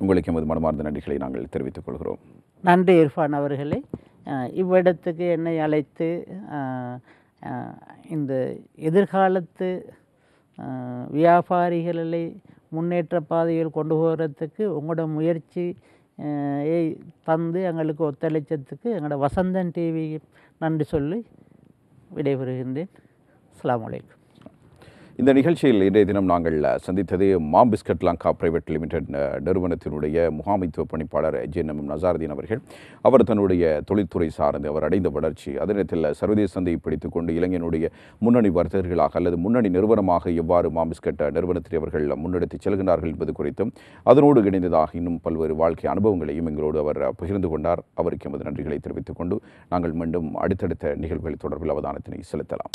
Speaker 3: உங்களுக்கு எமது மனமார்ந்த நன்றிகளை நாங்கள் தெரிவித்துக் கொள்கிறோம்.
Speaker 4: நன்றி இர்ஃபான் அவர்களே. இவ்விடத்துக்கு என்னை அழைத்து இந்த எதிர்காலத்து வியாபாரிகளை முன்னேற்ற பாதையில் கொண்டு போகிறதுக்கு உங்களோட முயற்சி தந்து எங்களுக்கு ஒத்துழைச்சதுக்கு எங்களோட வசந்தன் டிவி நன்றி சொல்லி விடைபெறுகின்றேன். அஸ்ஸலாமு அலைக்கும்.
Speaker 3: இந்த நிகழ்ச்சியில் இன்றைய தினம் நாங்கள் சந்தித்தது மாம் பிஸ்கட் லங்கா பிரைவேட் லிமிடெட் நிறுவனத்தினுடைய முகாமைத்துவ பணிப்பாளர் ஜிஎன்எம் நசாருதீன் அவர்கள். அவர் தன்னுடைய தொழில்துறை சார்ந்து அவர் அடைந்த வளர்ச்சி, அதே நேரத்தில் சர்வதேச சந்தையை பிடித்துக் கொண்டு இளைஞனுடைய முன்னணி வர்த்தகர்களாக அல்லது முன்னணி நிறுவனமாக எவ்வாறு மாம் பிஸ்கட் நிறுவனத்தை அவர்கள் முன்னெடுத்து செல்கின்றார்கள் என்பது குறித்தும் அதனோடு இணைந்ததாக இன்னும் பல்வேறு வாழ்க்கை அனுபவங்களையும் எங்களோடு அவர் பகிர்ந்து கொண்டார். அவருக்கு எமது நன்றிகளை தெரிவித்துக் கொண்டு நாங்கள் மீண்டும் அடுத்தடுத்த நிகழ்வுகள் தொடர்பில் அவதானத்தினை செலுத்தலாம்.